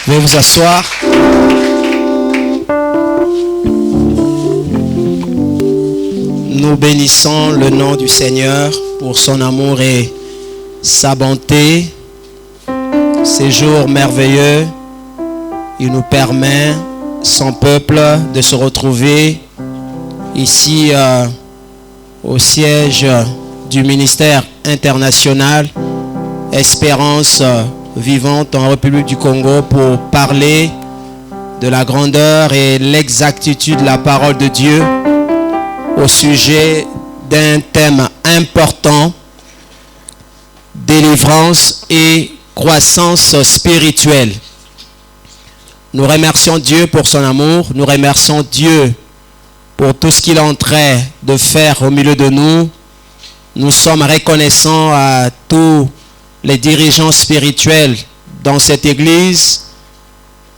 Veuillez vous asseoir. Nous bénissons le nom du Seigneur pour son amour et sa bonté. Ces jours merveilleux, il nous permet, son peuple, de se retrouver ici au siège du ministère international Espérance vivante en République du Congo pour parler de la grandeur et l'exactitude de la parole de Dieu au sujet d'un thème important, délivrance et croissance spirituelle. Nous remercions Dieu pour son amour, nous remercions Dieu pour tout ce qu'il est en train de faire au milieu de nous. Nous sommes reconnaissants à tous les dirigeants spirituels dans cette église,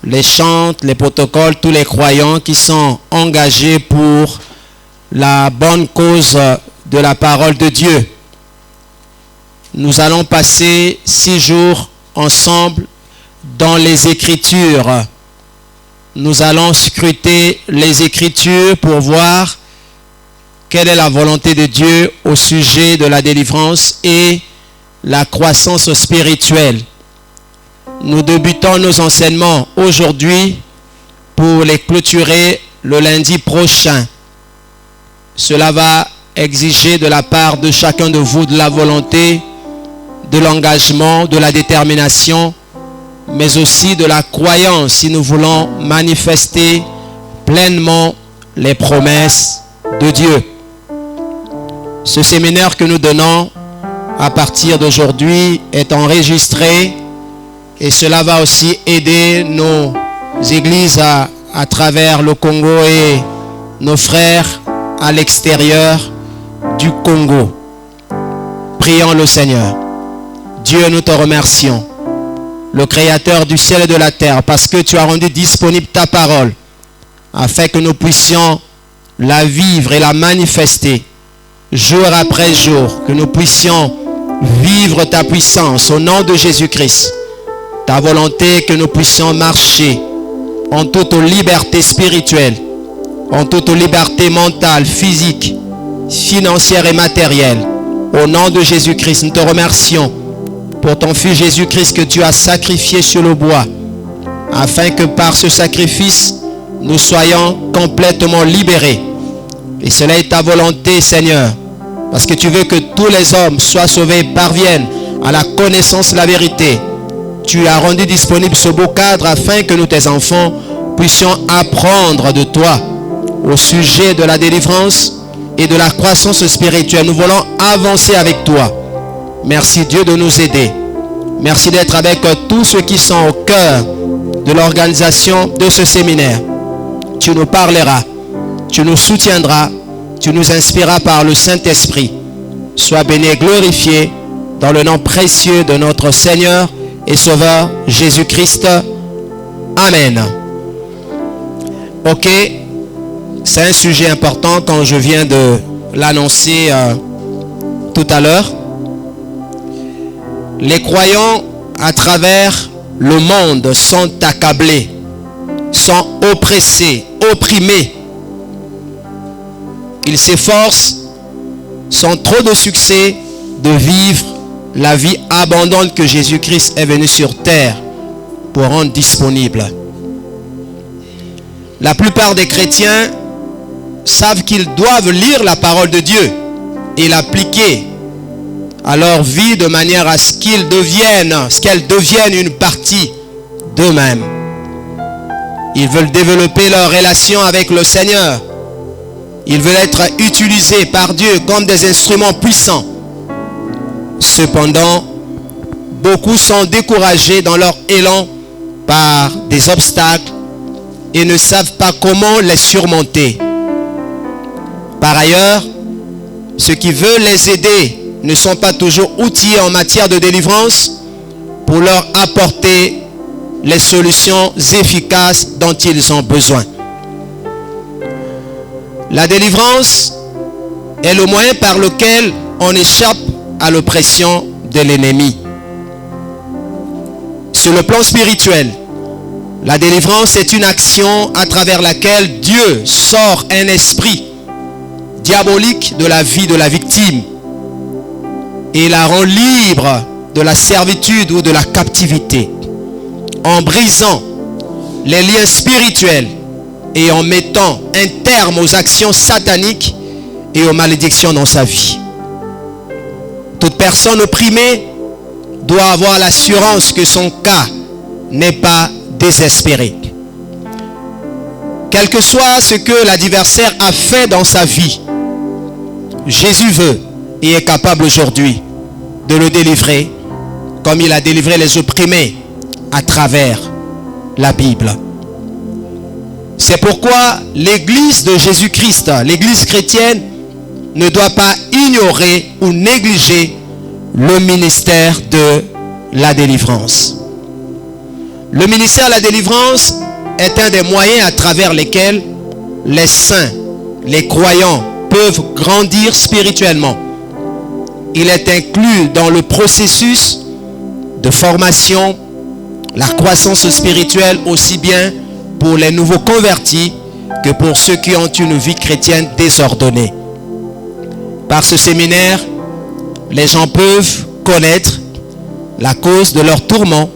les chantes, les protocoles, tous les croyants qui sont engagés pour la bonne cause de la parole de Dieu. Nous allons passer 6 jours ensemble dans les Écritures. Nous allons scruter les Écritures pour voir quelle est la volonté de Dieu au sujet de la délivrance et la croissance spirituelle. Nous débutons nos enseignements aujourd'hui pour les clôturer le lundi prochain. Cela va exiger de la part de chacun de vous de la volonté, de l'engagement, de la détermination, mais aussi de la croyance si nous voulons manifester pleinement les promesses de Dieu. Ce séminaire que nous donnons à partir d'aujourd'hui est enregistré et cela va aussi aider nos églises à travers le Congo et nos frères à l'extérieur du Congo. Prions le Seigneur. Dieu, nous te remercions, le Créateur du ciel et de la terre, parce que tu as rendu disponible ta parole afin que nous puissions la vivre et la manifester jour après jour, que nous puissions vivre ta puissance au nom de Jésus-Christ. Ta volonté, que nous puissions marcher en toute liberté spirituelle, en toute liberté mentale, physique, financière et matérielle. Au nom de Jésus-Christ, nous te remercions pour ton Fils Jésus-Christ que tu as sacrifié sur le bois, afin que par ce sacrifice, nous soyons complètement libérés. Et cela est ta volonté, Seigneur, parce que tu veux que tous les hommes soient sauvés et parviennent à la connaissance de la vérité. Tu as rendu disponible ce beau cadre afin que nous, tes enfants, puissions apprendre de toi au sujet de la délivrance et de la croissance spirituelle. Nous voulons avancer avec toi. Merci Dieu de nous aider. Merci d'être avec tous ceux qui sont au cœur de l'organisation de ce séminaire. Tu nous parleras, tu nous soutiendras, tu nous inspireras par le Saint-Esprit. Sois béni et glorifié dans le nom précieux de notre Seigneur et Sauveur Jésus-Christ. Amen. Ok, c'est un sujet important quand je viens de l'annoncer tout à l'heure. Les croyants à travers le monde sont accablés, sont oppressés, opprimés. Ils s'efforcent, sans trop de succès, de vivre la vie abondante que Jésus-Christ est venu sur terre pour rendre disponible. La plupart des chrétiens savent qu'ils doivent lire la parole de Dieu et l'appliquer à leur vie de manière à ce qu'elle devienne une partie d'eux-mêmes. Ils veulent développer leur relation avec le Seigneur. Ils veulent être utilisés par Dieu comme des instruments puissants. Cependant, beaucoup sont découragés dans leur élan par des obstacles et ne savent pas comment les surmonter. Par ailleurs, ceux qui veulent les aider ne sont pas toujours outillés en matière de délivrance pour leur apporter les solutions efficaces dont ils ont besoin. La délivrance est le moyen par lequel on échappe à l'oppression de l'ennemi. Sur le plan spirituel, la délivrance est une action à travers laquelle Dieu sort un esprit diabolique de la vie de la victime et la rend libre de la servitude ou de la captivité, en brisant les liens spirituels et en mettant un terme aux actions sataniques et aux malédictions dans sa vie. Toute personne opprimée doit avoir l'assurance que son cas n'est pas désespéré. Quel que soit ce que l'adversaire a fait dans sa vie, Jésus veut et est capable aujourd'hui de le délivrer comme il a délivré les opprimés à travers la Bible. C'est pourquoi l'Église de Jésus-Christ, l'Église chrétienne, ne doit pas ignorer ou négliger le ministère de la délivrance. Le ministère de la délivrance est un des moyens à travers lesquels les saints, les croyants peuvent grandir spirituellement. Il est inclus dans le processus de formation, la croissance spirituelle aussi bien pour les nouveaux convertis que pour ceux qui ont une vie chrétienne désordonnée. Par ce séminaire, les gens peuvent connaître la cause de leur tourment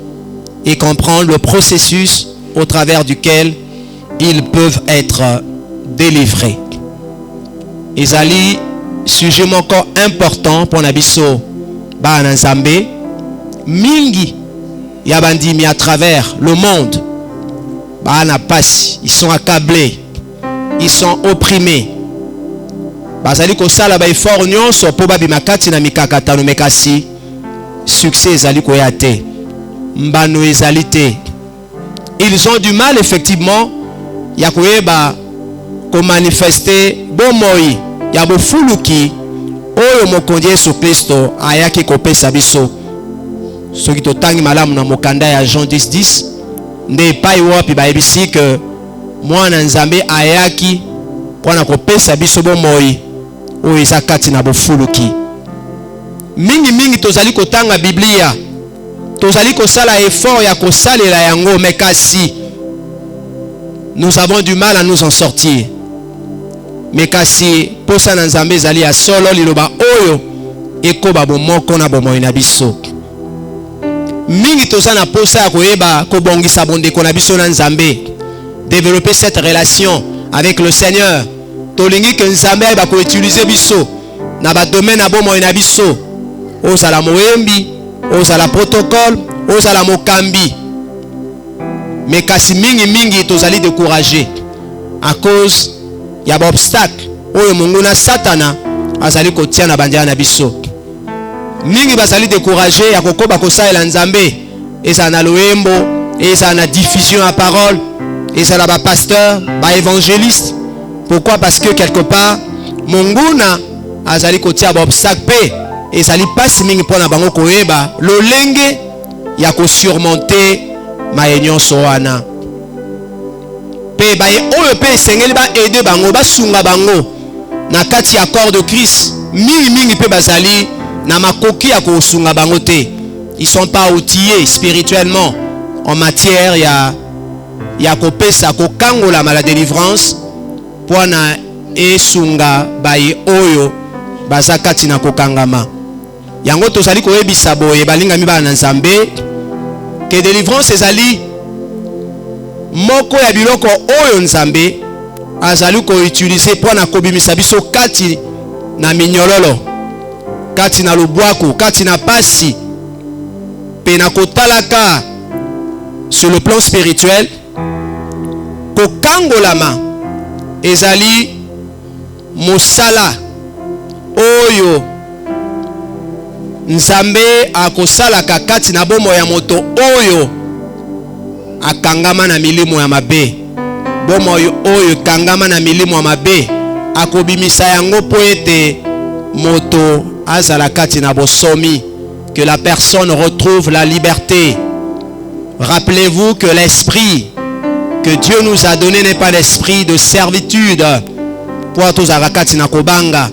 et comprendre le processus au travers duquel ils peuvent être délivrés. Ezali sujet encore important pour Nabiso Bana Nzambe mingi yabandimi à travers le monde Bana passe, ils sont accablés, ils sont opprimés. Bazali ko sala ba effort nyonso po babimakati na mikakatano mekasi succès ezali ko yate mbano ezali te. Ils ont du mal effectivement ya koyeba ko manifester bomoi ya bofuluki oyo mokonzi Yesu Kristo ayaki kopesa biso. Soki totangi malamu na mokanda ya Jean 10:10 nde epai wapi bayebisi ke mwana Nzambe ayaki mpona kopesa biso bomoi oyo eza kati na bofuluki. Mingi tozali kotanga Biblia, tozali kosala effort ya kosalela yango, mais kasi nous avons du mal à nous en sortir. Mais kasi posa na Nzambe ezali ya solo liloba oyo ekoba bomoko na bomoi na biso. Mingi toza na posa ya koyeba kobongisa bondeko na biso na Nzambe, développer cette relation avec le Seigneur. Tolingi que Nzambe ba ko utiliser biso na ba domaine na bomoi na biso. Ozala moembi, ozala protocole, ozala mokambi. Mais kasi mingi tozali découragé à cause ya ba obstacle oyo mungu na satana azali kotia na bandia na biso. Mingi bazali découragé ya kokoba kosaela Nzambe, eza na loembo, eza na diffusion à parole, eza na ba pasteur, ba évangéliste. Pourquoi? Parce que quelque part munguna azali kotia ba obstacle pe ezali pasi mingi pona bango koyeba lolenge ya ko surmonter mayenyoso wana. Pe baye oyo pe esengeli ba aider bango basunga bango na kati ya corps de Christ. Mingi pe bazali na makoki ya kosunga bango te. Ils sont pas outillés spirituellement en matière ya kopesa kokangola la délivrance pona esunga baye oyo bazakati na kokangama. Yango tozali koyebisa boye balingami bana Nzambe que délivrance ezali moko ya biloko oyo Nzambe azali ko utiliser pona kobimisa biso kati na minyololo, kati na lubwaku, kati na pasi pe na kotalaka. Sur le plan spirituel kokangolama ezali mosala oyo Nzambe akosalaka kati na bomo ya moto oyo akangama na milimo ya mabe. Bomo oyo kangama na milimo ya mabe akobimisa yango po ete moto azala kati na bosomi, que la personne retrouve la liberté. Rappelez-vous que l'esprit que Dieu nous a donné n'est pas l'esprit de servitude. Pour tous arakati na kobanga,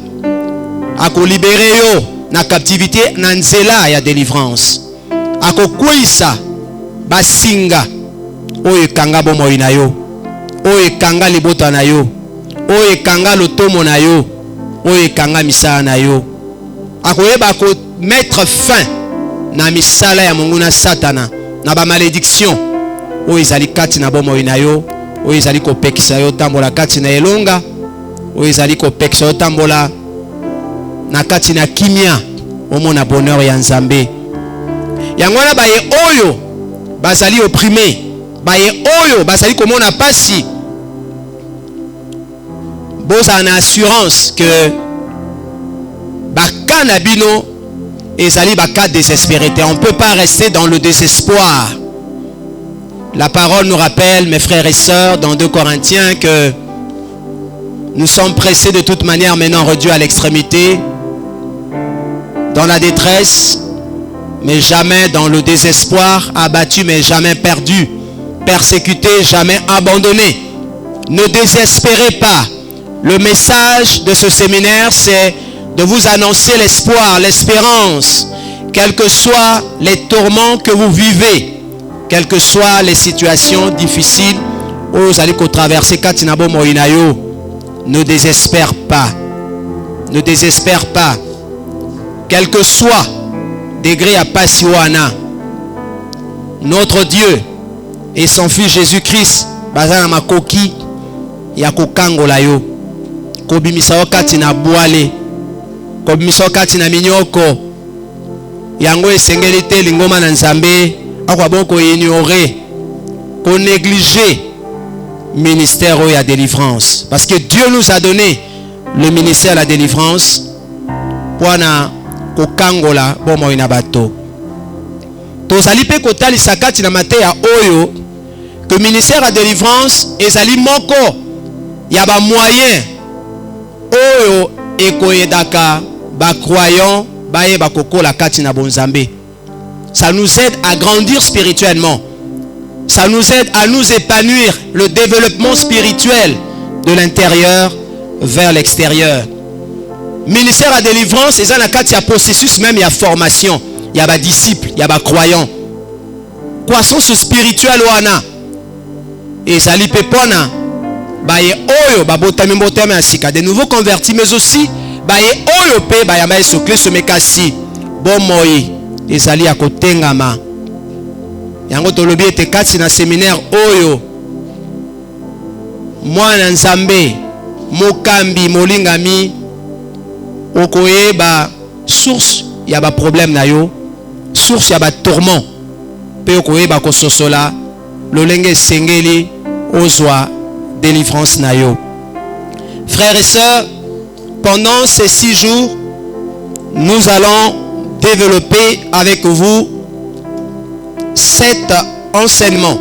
ako libérer yo na captivité na nzela ya délivrance. Ako kwisa basinga oyo kanga bomoi na yo, oyo kanga libota na yo, oyo kanga lotomo na yo, oyo kanga misala na yo. Ako yeba ko mettre fin na misala ya mungu na satana, na ba malédiction oyo ezali kati na bomoi na yo, oyo ezali ko pekisa yo tambola kati na elonga, oyo ezali ko pekisa yo tambola na kati na kimia omona bonheur ya nzambe. Yango wana baye oyo bazali opprimé, baye oyo bazali komona pasi, boza na assurance que baka na bino ezali baka désespéré. On ne peut pas rester dans le désespoir. La parole nous rappelle, mes frères et sœurs, dans 2 Corinthiens, que nous sommes pressés de toute manière, maintenant réduits à l'extrémité, dans la détresse, mais jamais dans le désespoir, abattus, mais jamais perdus, persécutés, jamais abandonnés. Ne désespérez pas. Le message de ce séminaire, c'est de vous annoncer l'espoir, l'espérance, quels que soient les tourments que vous vivez, quelles que soient les situations difficiles, vous allez traverser Katinabo Moinayo. Ne désespère pas. Ne désespère pas. Quel que soit degré à Pasiwana, notre Dieu et son Fils Jésus-Christ, Bazana Makoki, Yakokango Layo, Kobimisao Katina Boale, Kobimisao Katina Minyoko, Yango Esengelite Lingoma Nanzambe, Akwaboko ignorer, qu'on négliger ministère ou la délivrance. Parce que Dieu nous a donné le ministère de la délivrance pour kokangola bomo inabato. Tozali pe kotali sakati na mate ya oyo que ministère de la délivrance ezali moko ya ba moyen oyo ekoyedaka ba croyant baye ba kokola kati na bonzambe. Ça nous aide à grandir spirituellement. Ça nous aide à nous épanouir, le développement spirituel de l'intérieur vers l'extérieur. Ministère à délivrance, c'est un processus même, il y a formation, il y a des disciples, il y a des croyants. Croissance spirituelle wana. Et ça li pepona baye oyo babotami mbotami asika de nouveaux convertis, mais aussi baye oyo pe bayamba esokle se mekasi bomoi ezali ya kotengama. Yango tolobi ete kati na séminaire oyo mwana nzambe mokambi molingami okoyeba source ya ba problème na yo, source ya ba tourment pe okoyeba kososola lolenge sengeli ozwa délivrance na yo. Frères et sœurs, pendant ces 6 jours, nous allons développer avec vous 7 enseignements.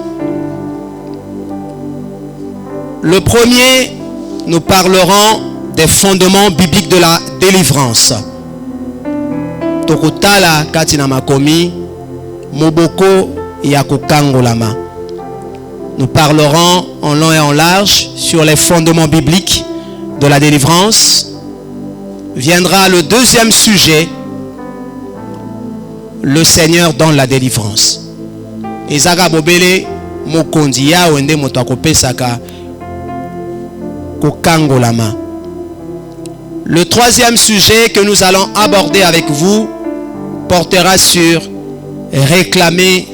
Le premier, nous parlerons des fondements bibliques de la délivrance. Tokotala katina makomi moboko yakokangolama. Nous parlerons en long et en large sur les fondements bibliques de la délivrance. Viendra le deuxième sujet, le Seigneur dans la délivrance. Ezaka bobele mokondi ya wende moto akopesaka kokangolama. Le troisième sujet que nous allons aborder avec vous portera sur réclamer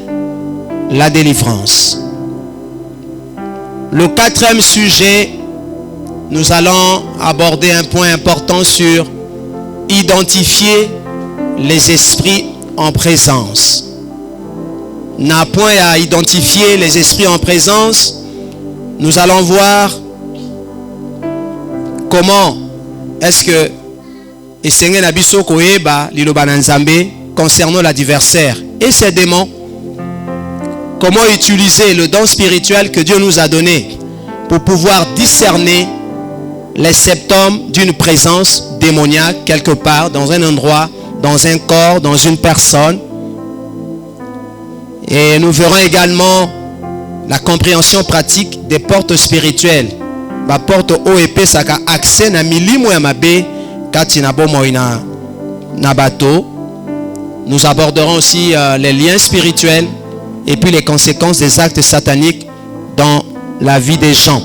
la délivrance. Le quatrième sujet, nous allons aborder un point important sur identifier les esprits en présence. N'a point à identifier les esprits en présence, nous allons voir comment est-ce que Esenge Nabiso Koeba Liloba Nzambe concernant l'adversaire et ses démons, comment utiliser le don spirituel que Dieu nous a donné pour pouvoir discerner les symptômes d'une présence démoniaque quelque part, dans un endroit, dans un corps, dans une personne. Et nous verrons également la compréhension pratique des portes spirituelles. La porte OEP saka accès na milimo ya mabe Katina Bomoina Nabato. Nous aborderons aussi les liens spirituels et puis les conséquences des actes sataniques dans la vie des gens.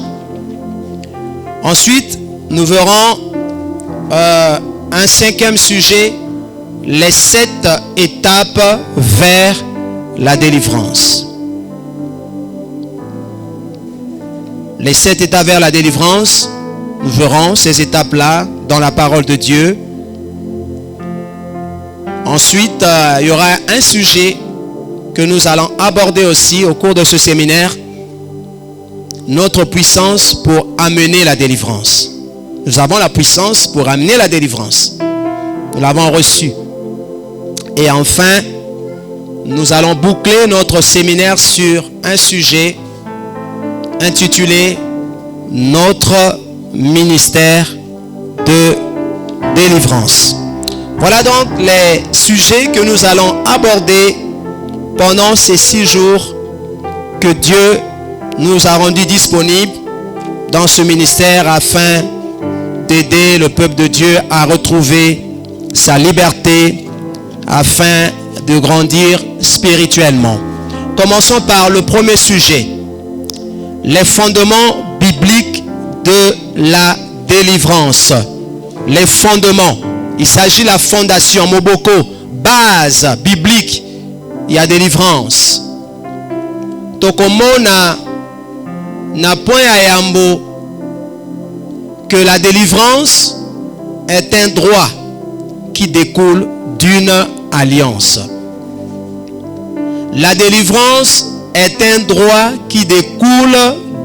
Ensuite, nous verrons un cinquième sujet, les 7 étapes vers la délivrance. Les 7 étapes vers la délivrance, nous verrons ces étapes-là dans la parole de Dieu. Ensuite, il y aura un sujet que nous allons aborder aussi au cours de ce séminaire, notre puissance pour amener la délivrance. Nous avons la puissance pour amener la délivrance. Nous l'avons reçue. Et enfin, nous allons boucler notre séminaire sur un sujet intitulé « Notre ministère de délivrance ». Voilà donc les sujets que nous allons aborder pendant ces 6 jours que Dieu nous a rendus disponibles dans ce ministère afin d'aider le peuple de Dieu à retrouver sa liberté afin de grandir spirituellement. Commençons par le premier sujet, les fondements bibliques de la délivrance. Les fondements. Il s'agit de la fondation, Moboko, base biblique. Il y a délivrance. Tokomona na point à Yambo que la délivrance est un droit qui découle d'une alliance. La délivrance est un droit qui découle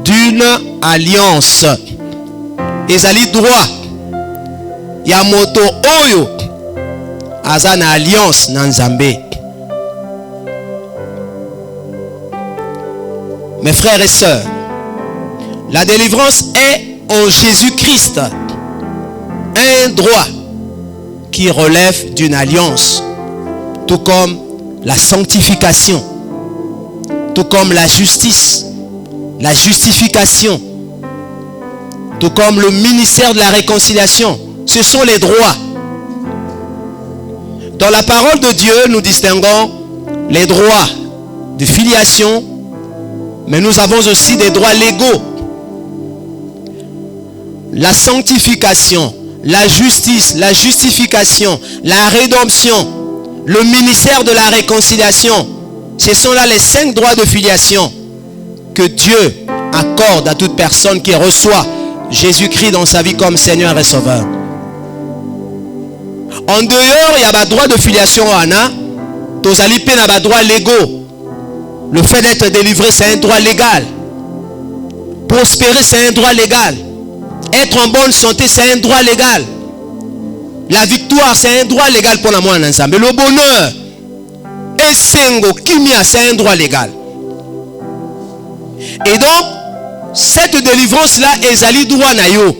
d'une alliance. Ezali droit. Yamoto oyo azana alliance na Nzambe. Mes frères et sœurs, la délivrance est en Jésus-Christ un droit qui relève d'une alliance, tout comme la sanctification, tout comme la justice, la justification, tout comme le ministère de la réconciliation. Ce sont les droits. Dans la parole de Dieu, nous distinguons les droits de filiation, mais nous avons aussi des droits légaux. La sanctification, la justice, la justification, la rédemption, le ministère de la réconciliation, ce sont là les 5 droits de filiation que Dieu accorde à toute personne qui reçoit Jésus-Christ dans sa vie comme Seigneur et Sauveur. En dehors, il y a des droits de filiation. Tozali pe na ba droits légaux. Le fait d'être délivré, c'est un droit légal. Prospérer, c'est un droit légal. Être en bonne santé, c'est un droit légal. La victoire, c'est un droit légal pour la moine ensemble. Le bonheur, esengo, kimia, c'est un droit légal. Et donc, cette délivrance-là, ezali droit na yo.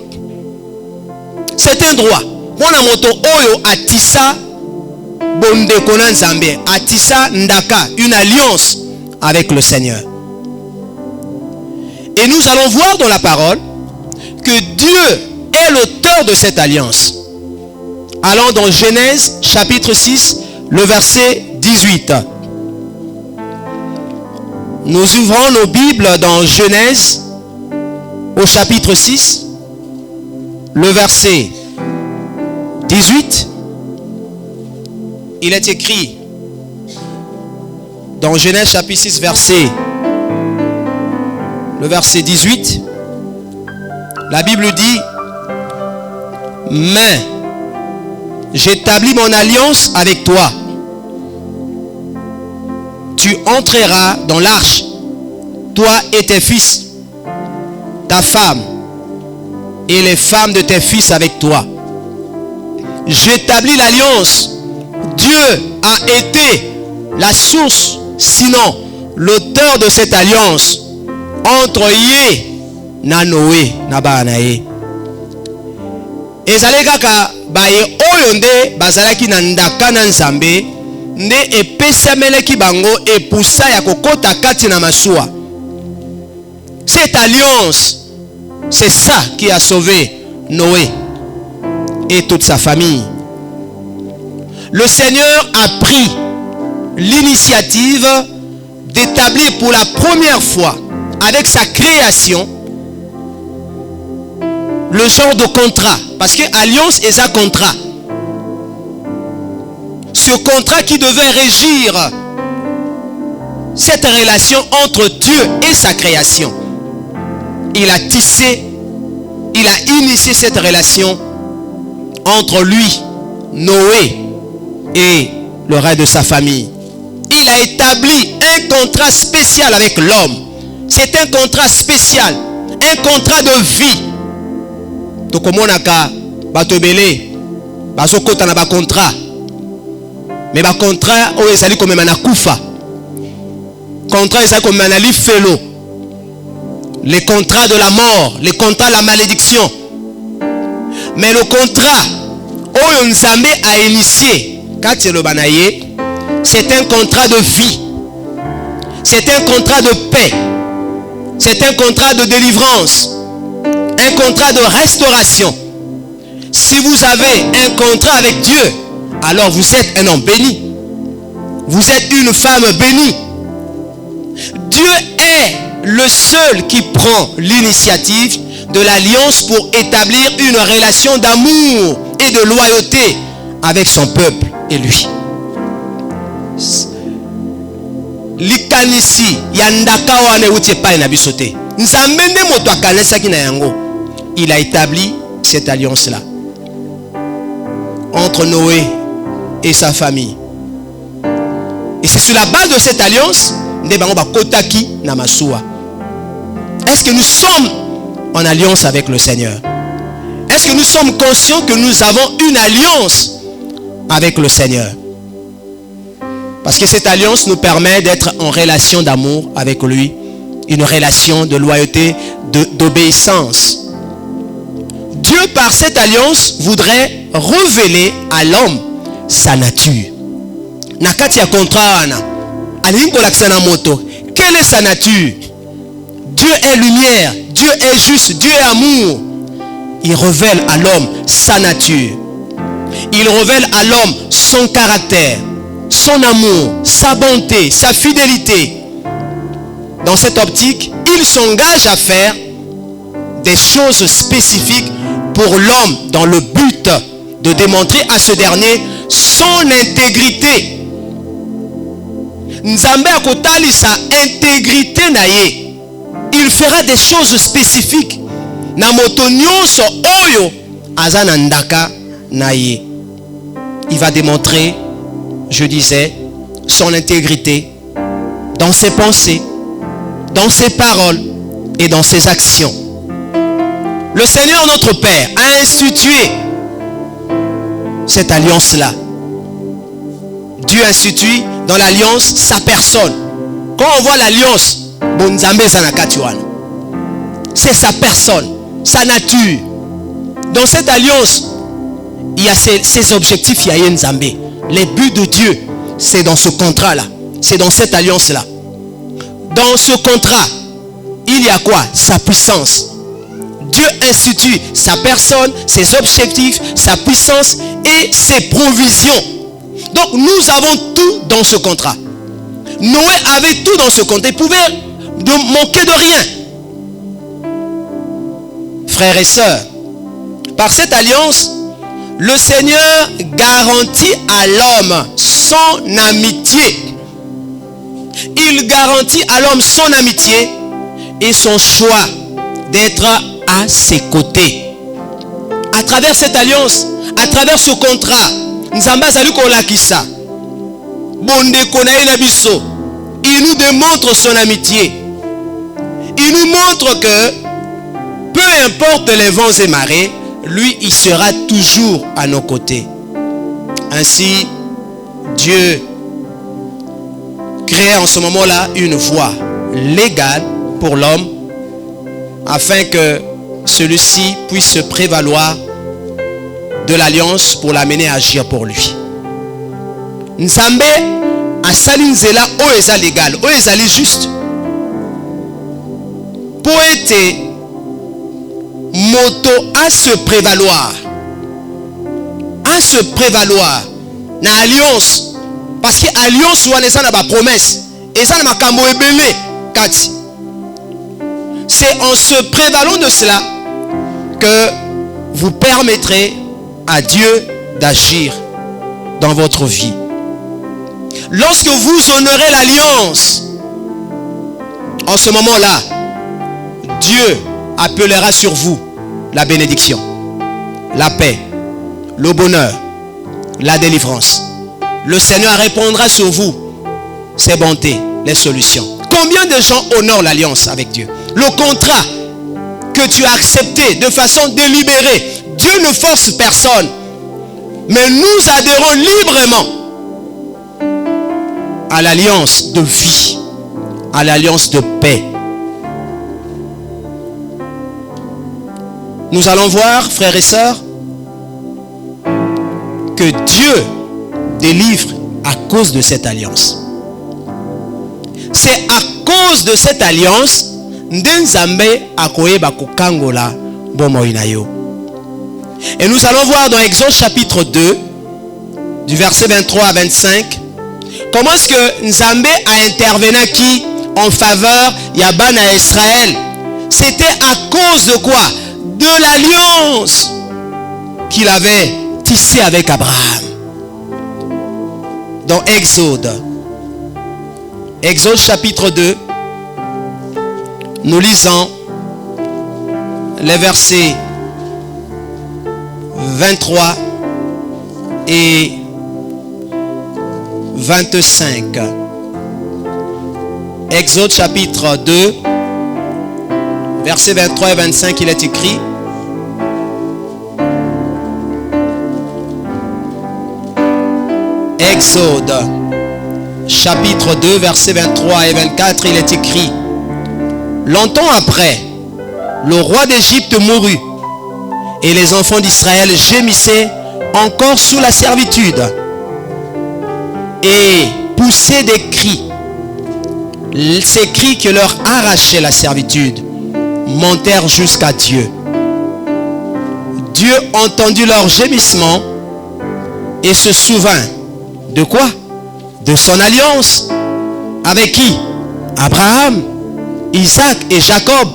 C'est un droit. Mwana moto oyo atisa bonde kona Nzambe, atisa ndaka, une alliance avec le Seigneur. Et nous allons voir dans la parole que Dieu est l'auteur de cette alliance. Allons dans Genèse chapitre 6, le verset 18. Nous ouvrons nos Bibles dans Genèse au chapitre 6, le verset 18. Il est écrit dans Genèse chapitre 6, le verset 18. La Bible dit: mais j'établis mon alliance avec toi. Tu entreras dans l'arche, toi et tes fils, ta femme et les femmes de tes fils avec toi. J'établis l'alliance. Dieu a été la source, sinon l'auteur de cette alliance entre Yé na Noé na Banaé. Ezali kaka baye oyo nde bazalaki na ndaka na Nzambe nde epesameleki bango epusa ya kokota kati na masuwa. Cette alliance, c'est ça qui a sauvé Noé. et toute sa famille. Le Seigneur a pris l'initiative d'établir pour la première fois avec sa création le genre de contrat. Parce que alliance est un contrat. Ce contrat qui devait régir cette relation entre Dieu et sa création. Il a tissé, il a initié cette relation entre lui, Noé, et le reste de sa famille. Il a établi un contrat spécial avec l'homme. C'est un contrat spécial, un contrat de vie. Tokomonaka batobele bazokota na ba contrat. Mais ba contrat o ezali comme na kufa. Contrat ezali comme na lifelo. Les contrats de la mort, les contrats de la malédiction. Mais le contrat oyo Nzambe a initié c'est un contrat de vie. C'est un contrat de paix. C'est un contrat de délivrance. Un contrat de restauration. Si vous avez un contrat avec Dieu, alors vous êtes un homme béni. Vous êtes une femme bénie. Dieu est le seul qui prend l'initiative de l'alliance pour établir une relation d'amour et de loyauté avec son peuple et lui. Likanisi yandaka wane utie pa na bisote. Nzambe nde moto akanesa kina yango. Il a établi cette alliance là entre Noé et sa famille. Et c'est sur la base de cette alliance nde bango ba kotaki na masuwa. Est-ce que nous sommes en alliance avec le Seigneur? Est-ce que nous sommes conscients que nous avons une alliance avec le Seigneur? Parce que cette alliance nous permet d'être en relation d'amour avec lui, une relation de loyauté, d'obéissance. Dieu, par cette alliance, voudrait révéler à l'homme sa nature. Nakati ya contrat ana, alingo laksana moto. Quelle est sa nature? Dieu est lumière, Dieu est juste, Dieu est amour. Il révèle à l'homme sa nature. Il révèle à l'homme son caractère, son amour, sa bonté, sa fidélité. Dans cette optique, il s'engage à faire des choses spécifiques pour l'homme dans le but de démontrer à ce dernier son intégrité. Nzambe akotali sa intégrité naye. Il fera des choses spécifiques. Na moto nyonso oyo azana ndaka naye. Il va démontrer, je disais, son intégrité dans ses pensées, dans ses paroles et dans ses actions. Le Seigneur notre Père a institué cette alliance-là. Dieu institue dans l'alliance sa personne. Quand on voit l'alliance, c'est sa personne, sa nature. Dans cette alliance, il y a ses objectifs, il y a Nzambe. Les buts de Dieu, c'est dans ce contrat-là. C'est dans cette alliance-là. Dans ce contrat, il y a quoi? Sa puissance. Dieu institue sa personne, ses objectifs, sa puissance et ses provisions. Donc nous avons tout dans ce contrat. Noé avait tout dans ce contrat. Il pouvait manquer de rien. Frères et sœurs, par cette alliance, le Seigneur garantit à l'homme son amitié. Il garantit à l'homme son amitié et son choix d'être à ses côtés. À travers cette alliance, à travers ce contrat, Nzamba Zali Kolakisa, Bonde Konaï Nabiso, il nous démontre son amitié. Il nous montre que peu importe les vents et marées, lui, il sera toujours à nos côtés. Ainsi, Dieu crée en ce moment-là une voie légale pour l'homme afin que celui-ci puisse se prévaloir de l'alliance pour l'amener à agir pour lui. Nzambe asali nzela o eza légal, o ezali juste. Pour être moto à se prévaloir à se prévaloir na alliance. Parce que alliance ou eza na ba promesse. Eza na makambo ebele kati. C'est en se prévalant de cela que vous permettrez à Dieu d'agir dans votre vie. Lorsque vous honorez l'alliance, en ce moment-là, Dieu appellera sur vous la bénédiction, la paix, le bonheur, la délivrance. Le Seigneur répondra sur vous ses bontés, les solutions. Combien de gens honorent l'alliance avec Dieu? Le contrat que tu as accepté de façon délibérée. Dieu ne force personne. Mais nous adhérons librement à l'alliance de vie, à l'alliance de paix. Nous allons voir, frères et sœurs, que Dieu délivre à cause de cette alliance. C'est à cause de cette alliance Nzambe akoyeba kokangola bomoi na yo. Et nous allons voir dans Exode chapitre 2, du verset 23 à 25, comment est-ce que Nzambe a intervenu qui en faveur Yabana Israël. C'était à cause de quoi? De l'alliance qu'il avait tissée avec Abraham. Dans Exode chapitre 2, nous lisons les versets 23 et 25. Exode chapitre 2, versets 23 et 25, il est écrit: Exode chapitre 2, versets 23 et 24, il est écrit: longtemps après, le roi d'Égypte mourut, et les enfants d'Israël gémissaient encore sous la servitude, et poussaient des cris. Ces cris qui leur arrachaient la servitude montèrent jusqu'à Dieu. Dieu entendit leur gémissement et se souvint de quoi? De son alliance. Avec qui? Abraham, Isaac et Jacob.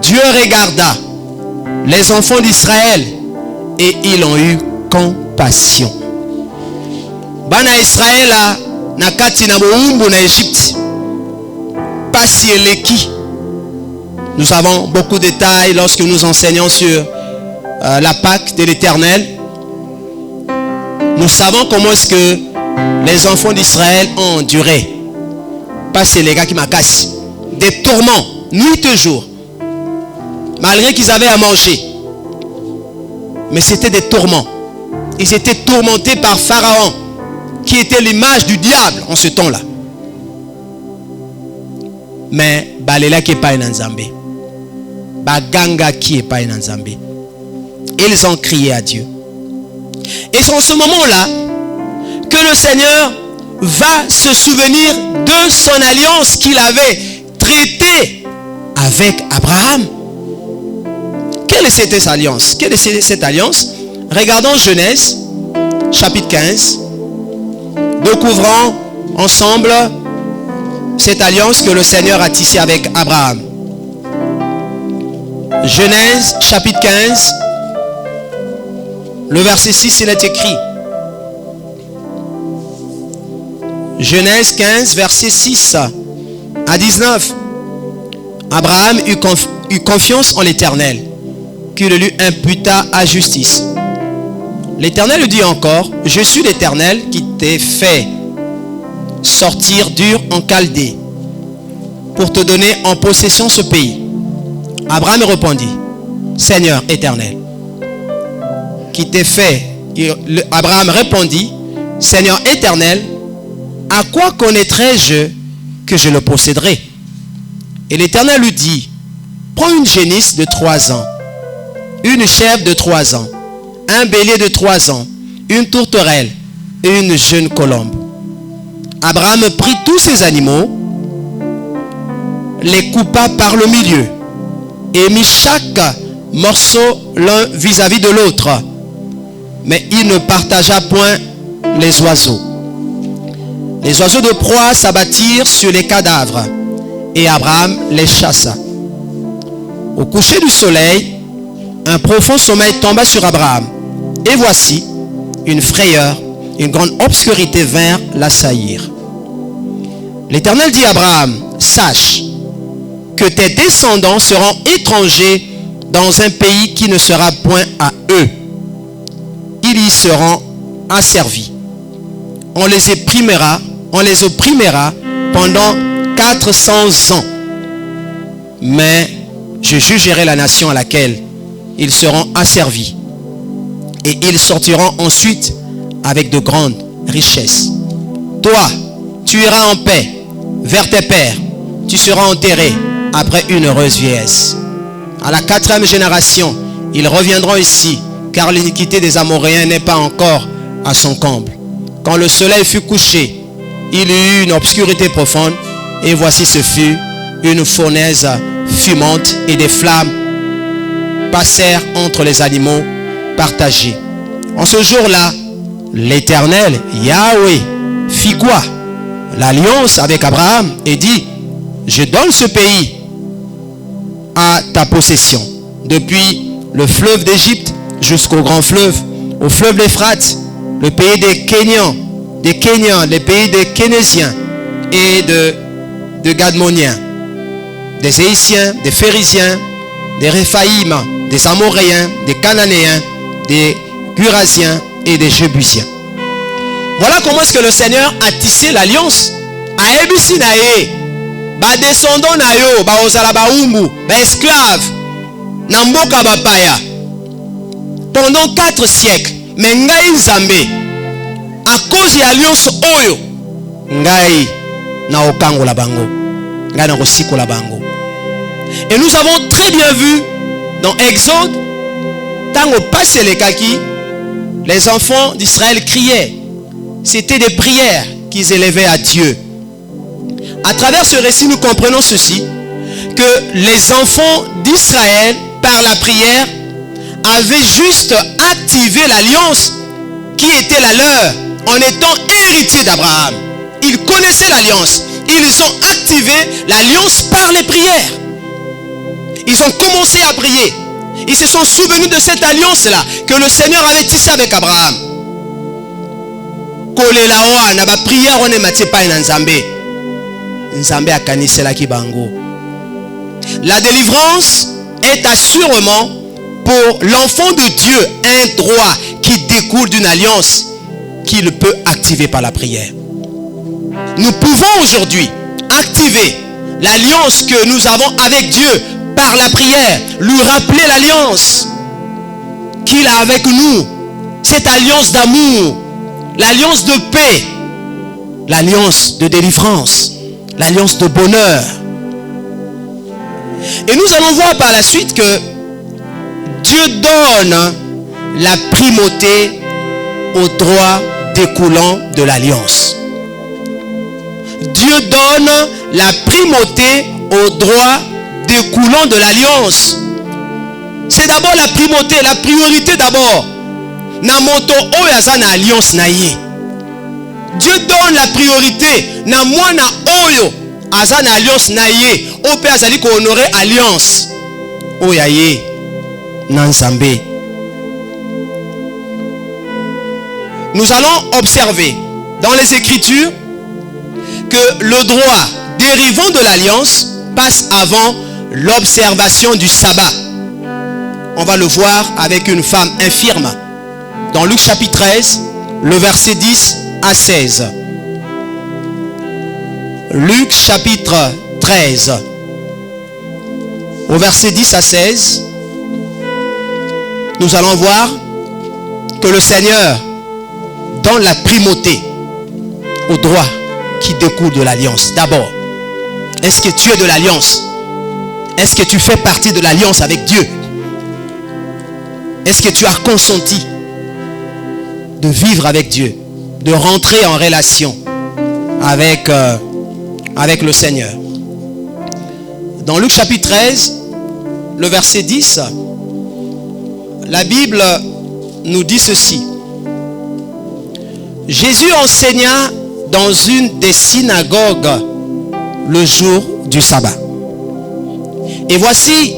Dieu regarda les enfants d'Israël et ils ont eu compassion. Bana Israël na kati na boumbu na Égypte. Pasi eleki. Nous avons beaucoup de détails lorsque nous enseignons sur la Pâque de l'Éternel. Nous savons comment est-ce que les enfants d'Israël ont enduré. Pasi les gars qui m'acassent. Des tourments, nuit et jour. Malgré qu'ils avaient à manger. Mais c'était des tourments. Ils étaient tourmentés par Pharaon, qui était l'image du diable en ce temps-là. Mais balela qui est pas un Nzambe. Baganga qui est pas un Nzambe. Ils ont crié à Dieu. Et c'est en ce moment-là que le Seigneur va se souvenir de son alliance qu'il avait traitée avec Abraham. Quelle était cette alliance? Quelle est cette alliance? Regardons Genèse, chapitre 15. Découvrons ensemble cette alliance que le Seigneur a tissée avec Abraham. Genèse, chapitre 15. Le verset 6, il est écrit. Genèse 15, verset 6 à 19. Abraham eut confiance en l'Éternel, qui le lui imputa à justice. L'Éternel lui dit encore: je suis l'Éternel qui t'ai fait sortir d'Ur en Chaldée pour te donner en possession ce pays. Abraham répondit: Seigneur Éternel, qui t'ai fait. Abraham répondit: Seigneur Éternel, à quoi connaîtrais-je que je le posséderai? Et l'Éternel lui dit: prends une génisse de 3 ans, une chèvre de 3 ans, un bélier de 3 ans, une tourterelle et une jeune colombe. Abraham prit tous ces animaux, les coupa par le milieu et mit chaque morceau l'un vis-à-vis de l'autre. mais il ne partagea point les oiseaux. Les oiseaux de proie s'abattirent sur les cadavres, et Abraham les chassa. Au coucher du soleil, un profond sommeil tomba sur Abraham. Et voici, une frayeur, une grande obscurité vint l'assaillir. L'Éternel dit à Abraham, sache que tes descendants seront étrangers dans un pays qui ne sera point à eux. Ils y seront asservis. On les opprimera pendant 400 ans. Mais je jugerai la nation à laquelle ils seront asservis. Et ils sortiront ensuite avec de grandes richesses. Toi, tu iras en paix vers tes pères. Tu seras enterré après une heureuse vieillesse. À la 4e génération, ils reviendront ici, car l'iniquité des Amoréens n'est pas encore à son comble. Quand le soleil fut couché, il y eut une obscurité profonde, et voici ce fut une fournaise fumante, et des flammes passèrent entre les animaux partagés. En ce jour-là, l'Éternel, Yahweh, fit quoi? L'alliance avec Abraham et dit, je donne ce pays à ta possession, depuis le fleuve d'Égypte jusqu'au grand fleuve, au fleuve d'Euphrate, le pays des Kénians, les pays des Kénésiens et de Gadmoniens, des Héitiens, des Phérésiens, des Réphaïm, des Amoréens, des Cananéens, des Gurasiens et des Jébusiens. Voilà comment est-ce que le Seigneur a tissé l'alliance. A ebisi na ye, ba descendant na yo, ba ozala ba umbu, ba esclave, na mboka bapaya. Pendant 4 siècles, mais ngai nzambe, à cause de l'alliance oyo, ngai na okango la bango, ngai na osiko la bango. Et nous avons très bien vu dans Exode, tango passe les kaki, les enfants d'Israël criaient. C'était des prières qu'ils élevaient à Dieu. À travers ce récit, nous comprenons ceci, que les enfants d'Israël, par la prière, avaient juste activé l'alliance qui était la leur, en étant héritiers d'Abraham. Ils connaissaient l'alliance. Ils ont activé l'alliance par les prières. Ils ont commencé à prier. Ils se sont souvenus de cette alliance-là que le Seigneur avait tissée avec Abraham. La délivrance est assurément pour l'enfant de Dieu un droit qui découle d'une alliance qu'il peut activer par la prière. Nous pouvons aujourd'hui activer l'alliance que nous avons avec Dieu par la prière, lui rappeler l'alliance qu'il a avec nous, cette alliance d'amour, l'alliance de paix, l'alliance de délivrance, l'alliance de bonheur. Et nous allons voir par la suite que Dieu donne la primauté aux droits découlant de l'alliance. Dieu donne la primauté aux droits découlant de l'alliance. C'est d'abord la primauté, la priorité d'abord. Na moto oyo na alliance na ye. Dieu donne la priorité na mwana oyo azana alliance na ye, ope azali ko honorer alliance oyo ye na Nzambe. Nous allons observer dans les Écritures que le droit dérivant de l'alliance passe avant l'observation du sabbat. On va le voir avec une femme infirme dans Luc chapitre 13, le verset 10 à 16. Luc chapitre 13, au verset 10 à 16, nous allons voir que le Seigneur donne la primauté au droit qui découle de l'alliance. D'abord, est-ce que tu es de l'alliance? Est-ce que tu fais partie de l'alliance avec Dieu? Est-ce que tu as consenti de vivre avec Dieu, de rentrer en relation avec le Seigneur? Dans Luc chapitre 13, le verset 10, la Bible nous dit ceci. Jésus enseigna dans une des synagogues le jour du sabbat. Et voici,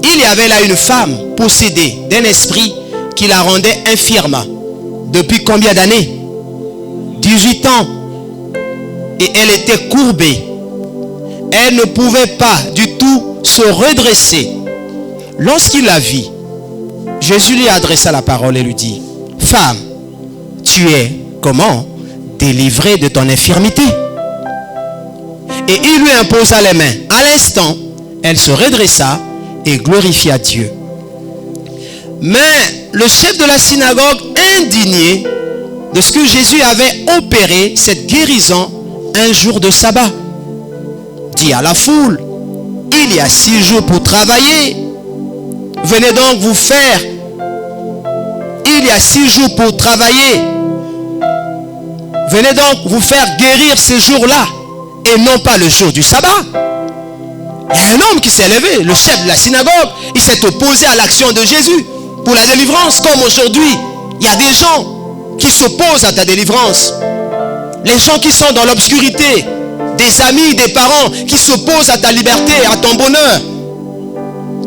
il y avait là une femme possédée d'un esprit qui la rendait infirme. Depuis combien d'années? 18 ans. Et elle était courbée. Elle ne pouvait pas du tout se redresser. Lorsqu'il la vit, Jésus lui adressa la parole et lui dit, « Femme, tu es comment? Délivrée de ton infirmité. » Et il lui imposa les mains. À l'instant, elle se redressa et glorifia Dieu. Mais le chef de la synagogue, indigné de ce que Jésus avait opéré cette guérison un jour de sabbat, dit à la foule, il y a 6 jours pour travailler. Venez donc vous faire. Il y a 6 jours pour travailler. Venez donc vous faire guérir ces jours-là et non pas le jour du sabbat. Il y a un homme qui s'est levé, le chef de la synagogue, il s'est opposé à l'action de Jésus pour la délivrance. Comme aujourd'hui, il y a des gens qui s'opposent à ta délivrance. Les gens qui sont dans l'obscurité, des amis, des parents qui s'opposent à ta liberté, à ton bonheur,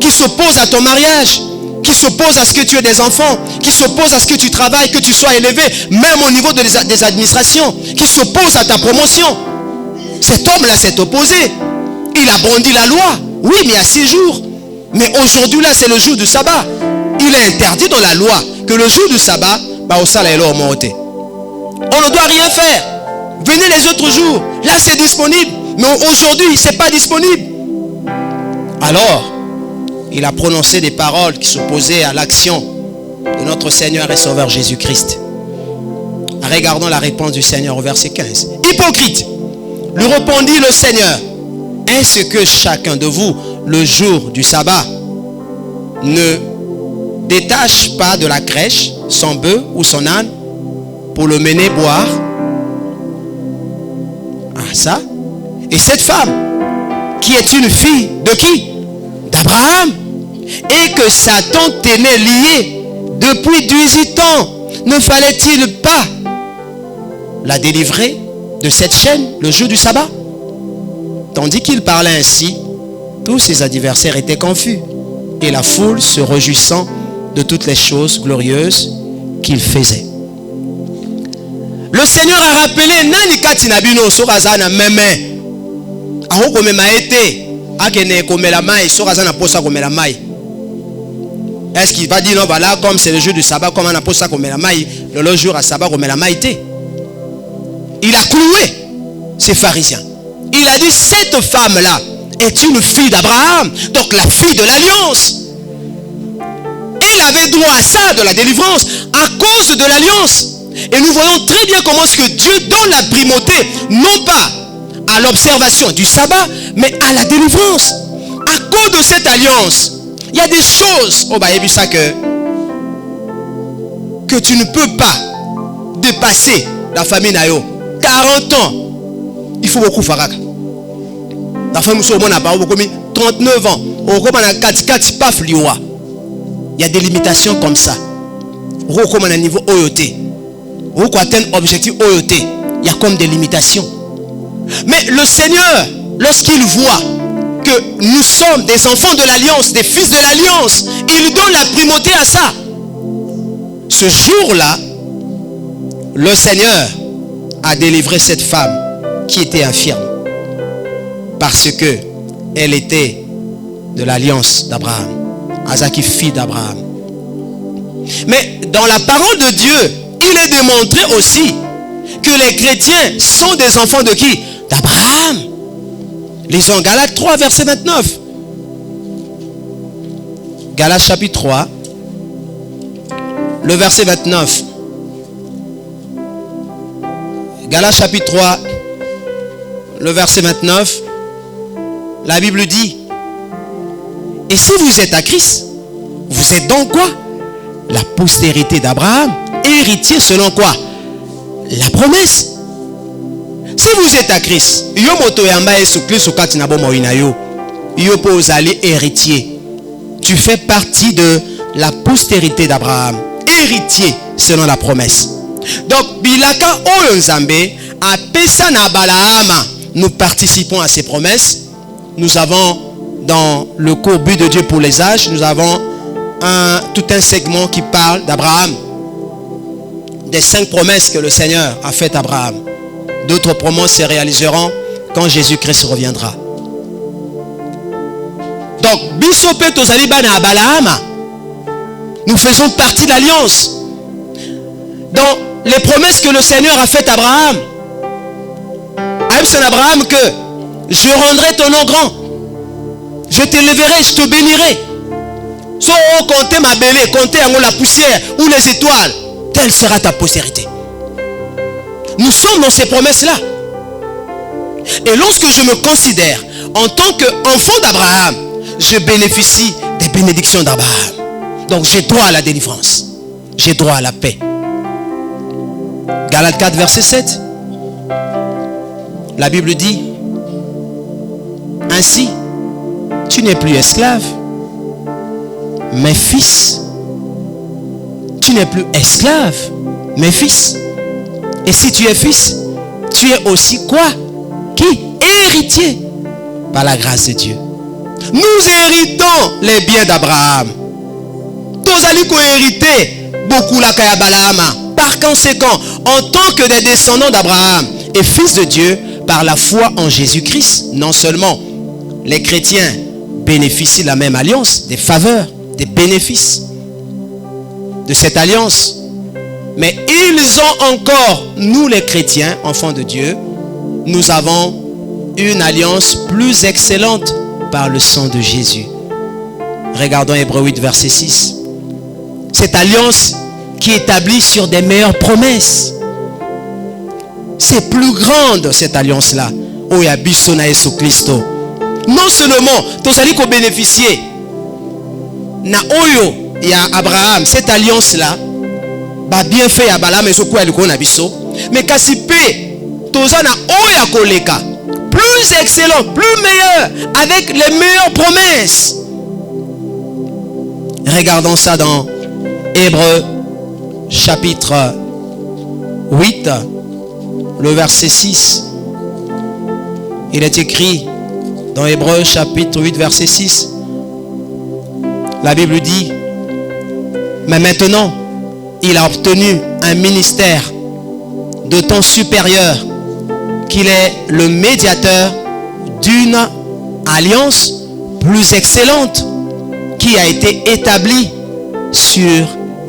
qui s'opposent à ton mariage, qui s'opposent à ce que tu aies des enfants, qui s'opposent à ce que tu travailles, que tu sois élevé, même au niveau des administrations, qui s'opposent à ta promotion. Cet homme-là s'est opposé. Il a brandi la loi. Oui, mais il y a 6 jours. Mais aujourd'hui, là, c'est le jour du sabbat. Il est interdit dans la loi que le jour du sabbat, on ne doit rien faire. Venez les autres jours. Là, c'est disponible. Mais aujourd'hui, ce n'est pas disponible. Alors, il a prononcé des paroles qui s'opposaient à l'action de notre Seigneur et Sauveur Jésus-Christ. Regardons la réponse du Seigneur au verset 15. Hypocrite, lui répondit le Seigneur, est-ce que chacun de vous, le jour du sabbat, ne détache pas de la crèche son bœuf ou son âne pour le mener boire? Ah, ça. Et cette femme, qui est une fille de qui? D'Abraham. Et que Satan tenait lié depuis 18 ans. Ne fallait-il pas la délivrer de cette chaîne le jour du sabbat? Tandis qu'il parlait ainsi, tous ses adversaires étaient confus. Et la foule se réjouissant de toutes les choses glorieuses qu'il faisait. Le Seigneur a rappelé Nani Katinabino Sorazana Meme. Ahoko mema été. Akene komela mai Sorazana posa komela mai. Est-ce qu'il va dire non, voilà, comme c'est le jour du sabbat, comme on a posé ça komela mai, le jour à sabbat komela mai été. Il a cloué ces pharisiens. Il a dit, cette femme-là est une fille d'Abraham, donc la fille de l'alliance. Elle avait droit à ça, de la délivrance, à cause de l'alliance. Et nous voyons très bien comment est-ce que Dieu donne la primauté, non pas à l'observation du sabbat, mais à la délivrance. À cause de cette alliance, il y a des choses, oh bah, il y a vu ça que tu ne peux pas dépasser la famille Nayo. 40 ans, il faut beaucoup faire. La famille n'a pas 39 ans. Il y a des limitations comme ça. Il y a niveau OET. Pour atteindre l'objectif OET, il y a comme des limitations. Mais le Seigneur, lorsqu'il voit que nous sommes des enfants de l'alliance, des fils de l'alliance, il donne la primauté à ça. Ce jour-là, le Seigneur a délivré cette femme qui était infirme parce que elle était de l'alliance d'Abraham, Azaki, fille d'Abraham. Mais dans la parole de Dieu, il est démontré aussi que les chrétiens sont des enfants de qui? D'Abraham. Lisons Galates 3, verset 29. Galates chapitre 3, le verset 29. Galates chapitre 3, le verset 29. La Bible dit, et si vous êtes à Christ, vous êtes donc quoi? La postérité d'Abraham, héritier selon quoi? La promesse. Si vous êtes à Christ, héritier, tu fais partie de la postérité d'Abraham. héritiers selon la promesse. Donc, bilaka oyo nzambe apesa na Balaam, nous participons à ces promesses. Nous avons dans le cours But de Dieu pour les âges, nous avons tout un segment qui parle d'Abraham, des 5 promesses que le Seigneur a faites à Abraham. D'autres promesses se réaliseront quand Jésus-Christ reviendra. Donc, bisope tozali bana Balaam, nous faisons partie de l'alliance. Dans les promesses que le Seigneur a faites à Abraham, à Abraham que je rendrai ton nom grand, je t'élèverai, je te bénirai. So comptez ma belle, comptez la poussière ou les étoiles, telle sera ta postérité. Nous sommes dans ces promesses-là. Et lorsque je me considère en tant qu'enfant d'Abraham, je bénéficie des bénédictions d'Abraham. Donc j'ai droit à la délivrance. J'ai droit à la paix. Galates 4, verset 7. La Bible dit, ainsi, tu n'es plus esclave, mais fils. Tu n'es plus esclave, mais fils. Et si tu es fils, tu es aussi quoi? Qui? Héritier par la grâce de Dieu. Nous héritons les biens d'Abraham. Tous allez co-hériter beaucoup la kaya Balaam. Par conséquent, en tant que des descendants d'Abraham et fils de Dieu, par la foi en Jésus-Christ, non seulement les chrétiens bénéficient de la même alliance, des faveurs, des bénéfices de cette alliance, mais ils ont encore, nous les chrétiens, enfants de Dieu, nous avons une alliance plus excellente par le sang de Jésus. Regardons Hébreux 8, verset 6. Cette alliance qui est établie sur des meilleures promesses. C'est plus grande cette alliance-là. Oh, yabiso na Yesu Christo. Non seulement, tous allez qu'on bénéficier na oyo ya Abraham, cette alliance-là, ba bien fait à Balaam et soko aliko na biso, mais kasipe toza na oya koleka, plus excellent, plus meilleur, avec les meilleures promesses. Regardons ça dans Hébreux chapitre 8, le verset 6. Il est écrit dans Hébreux chapitre 8, verset 6. La Bible dit, mais maintenant, il a obtenu un ministère d'autant supérieur qu'il est le médiateur d'une alliance plus excellente qui a été établie sur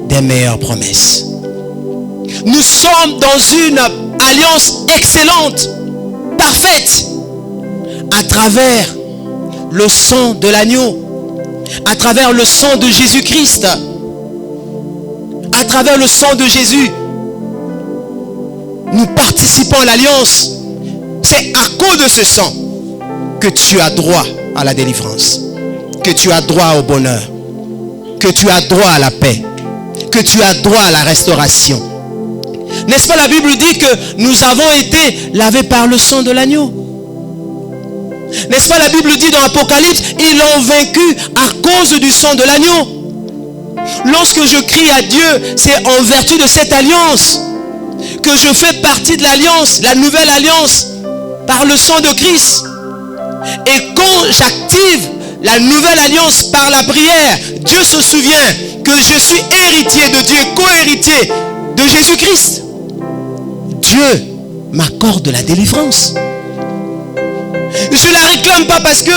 des meilleures promesses. Nous sommes dans une alliance excellente, parfaite, à travers le sang de l'agneau, à travers le sang de Jésus-Christ, à travers le sang de Jésus, nous participons à l'alliance. C'est à cause de ce sang que tu as droit à la délivrance, que tu as droit au bonheur, que tu as droit à la paix, que tu as droit à la restauration. N'est-ce pas, la Bible dit que nous avons été lavés par le sang de l'agneau? N'est-ce pas, la Bible dit dans l'Apocalypse, ils l'ont vaincu à cause du sang de l'agneau. Lorsque je crie à Dieu, c'est en vertu de cette alliance que je fais partie de l'alliance, la nouvelle alliance, par le sang de Christ. Et quand j'active la nouvelle alliance par la prière, Dieu se souvient que je suis héritier de Dieu, co-héritier de Jésus-Christ. Dieu m'accorde la délivrance. Je ne la réclame pas parce que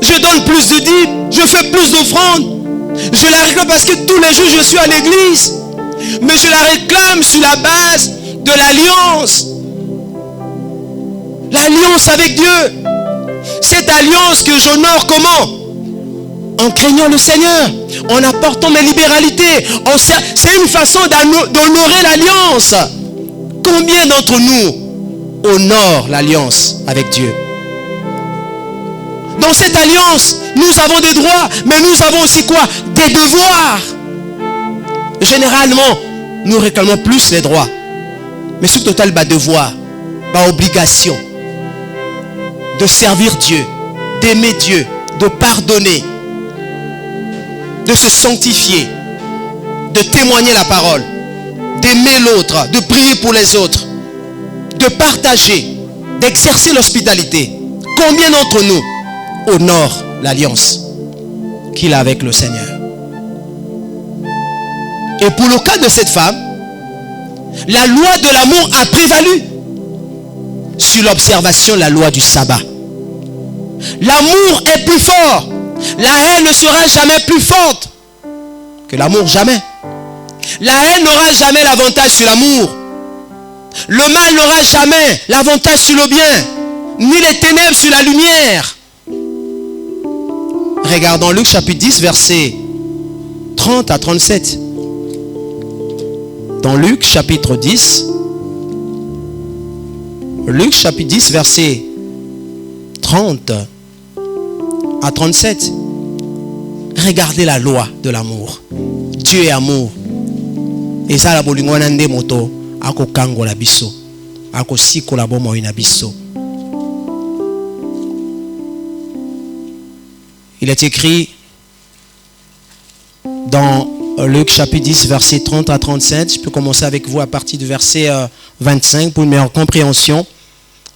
je donne plus de dîmes, je fais plus d'offrandes. Je la réclame parce que tous les jours je suis à l'église. Mais je la réclame sur la base de l'alliance. L'alliance avec Dieu. Cette alliance que j'honore comment? En craignant le Seigneur, en apportant mes libéralités. C'est une façon d'honorer l'alliance. Combien d'entre nous honorent l'alliance avec Dieu? Dans cette alliance, nous avons des droits, mais nous avons aussi quoi? Des devoirs. Généralement, nous réclamons plus les droits. Mais ce total, devoir, obligation de servir Dieu, d'aimer Dieu, de pardonner, de se sanctifier, de témoigner la parole, d'aimer l'autre, de prier pour les autres, de partager, d'exercer l'hospitalité. Combien d'entre nous honorent l'alliance qu'il a avec le Seigneur? Et pour le cas de cette femme, la loi de l'amour a prévalu sur l'observation de la loi du sabbat. L'amour est plus fort. La haine ne sera jamais plus forte que l'amour, jamais. La haine n'aura jamais l'avantage sur l'amour. Le mal n'aura jamais l'avantage sur le bien, ni les ténèbres sur la lumière. Regardons Luc chapitre 10, versets 30 à 37. Dans Luc chapitre 10, versets 30 à 37. Regardez la loi de l'amour. Dieu est amour. Et ça la bolingwana nde moto ako kango la biso. Ako siko la bomo ina biso. Il est écrit dans Luc chapitre 10, verset 30 à 37. Je peux commencer avec vous à partir du verset 25 pour une meilleure compréhension.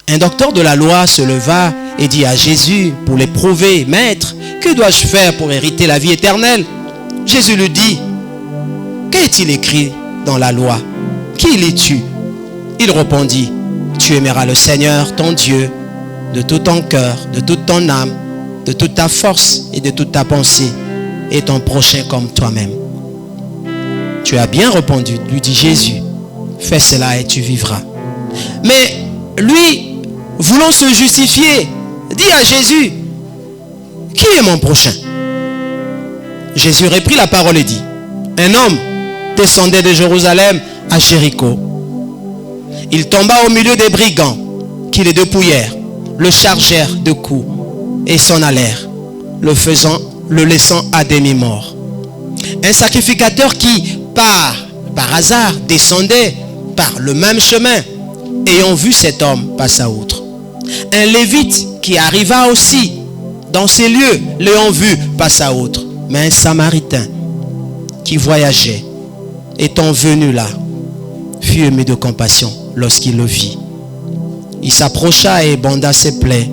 Un docteur de la loi se leva et dit à Jésus pour l'éprouver: Maître, que dois-je faire pour hériter la vie éternelle? Jésus lui dit: Qu'est-il écrit dans la loi? Qui lis-tu? Il répondit: Tu aimeras le Seigneur, ton Dieu, de tout ton cœur, de toute ton âme, de toute ta force et de toute ta pensée, et ton prochain comme toi-même. Tu as bien répondu, lui dit Jésus. Fais cela et tu vivras. Mais lui, voulant se justifier, dit à Jésus: Qui est mon prochain? Jésus reprit la parole et dit: Un homme descendait de Jérusalem à Jéricho. Il tomba au milieu des brigands qui le dépouillèrent, le chargèrent de coups et s'en allèrent, le laissant à demi-mort. Un sacrificateur qui, par hasard, descendait par le même chemin, ayant vu cet homme, passa outre. Un lévite qui arriva aussi dans ces lieux, l'ayant vu, passa outre. Mais un samaritain qui voyageait, étant venu là, fut ému de compassion lorsqu'il le vit. Il s'approcha et banda ses plaies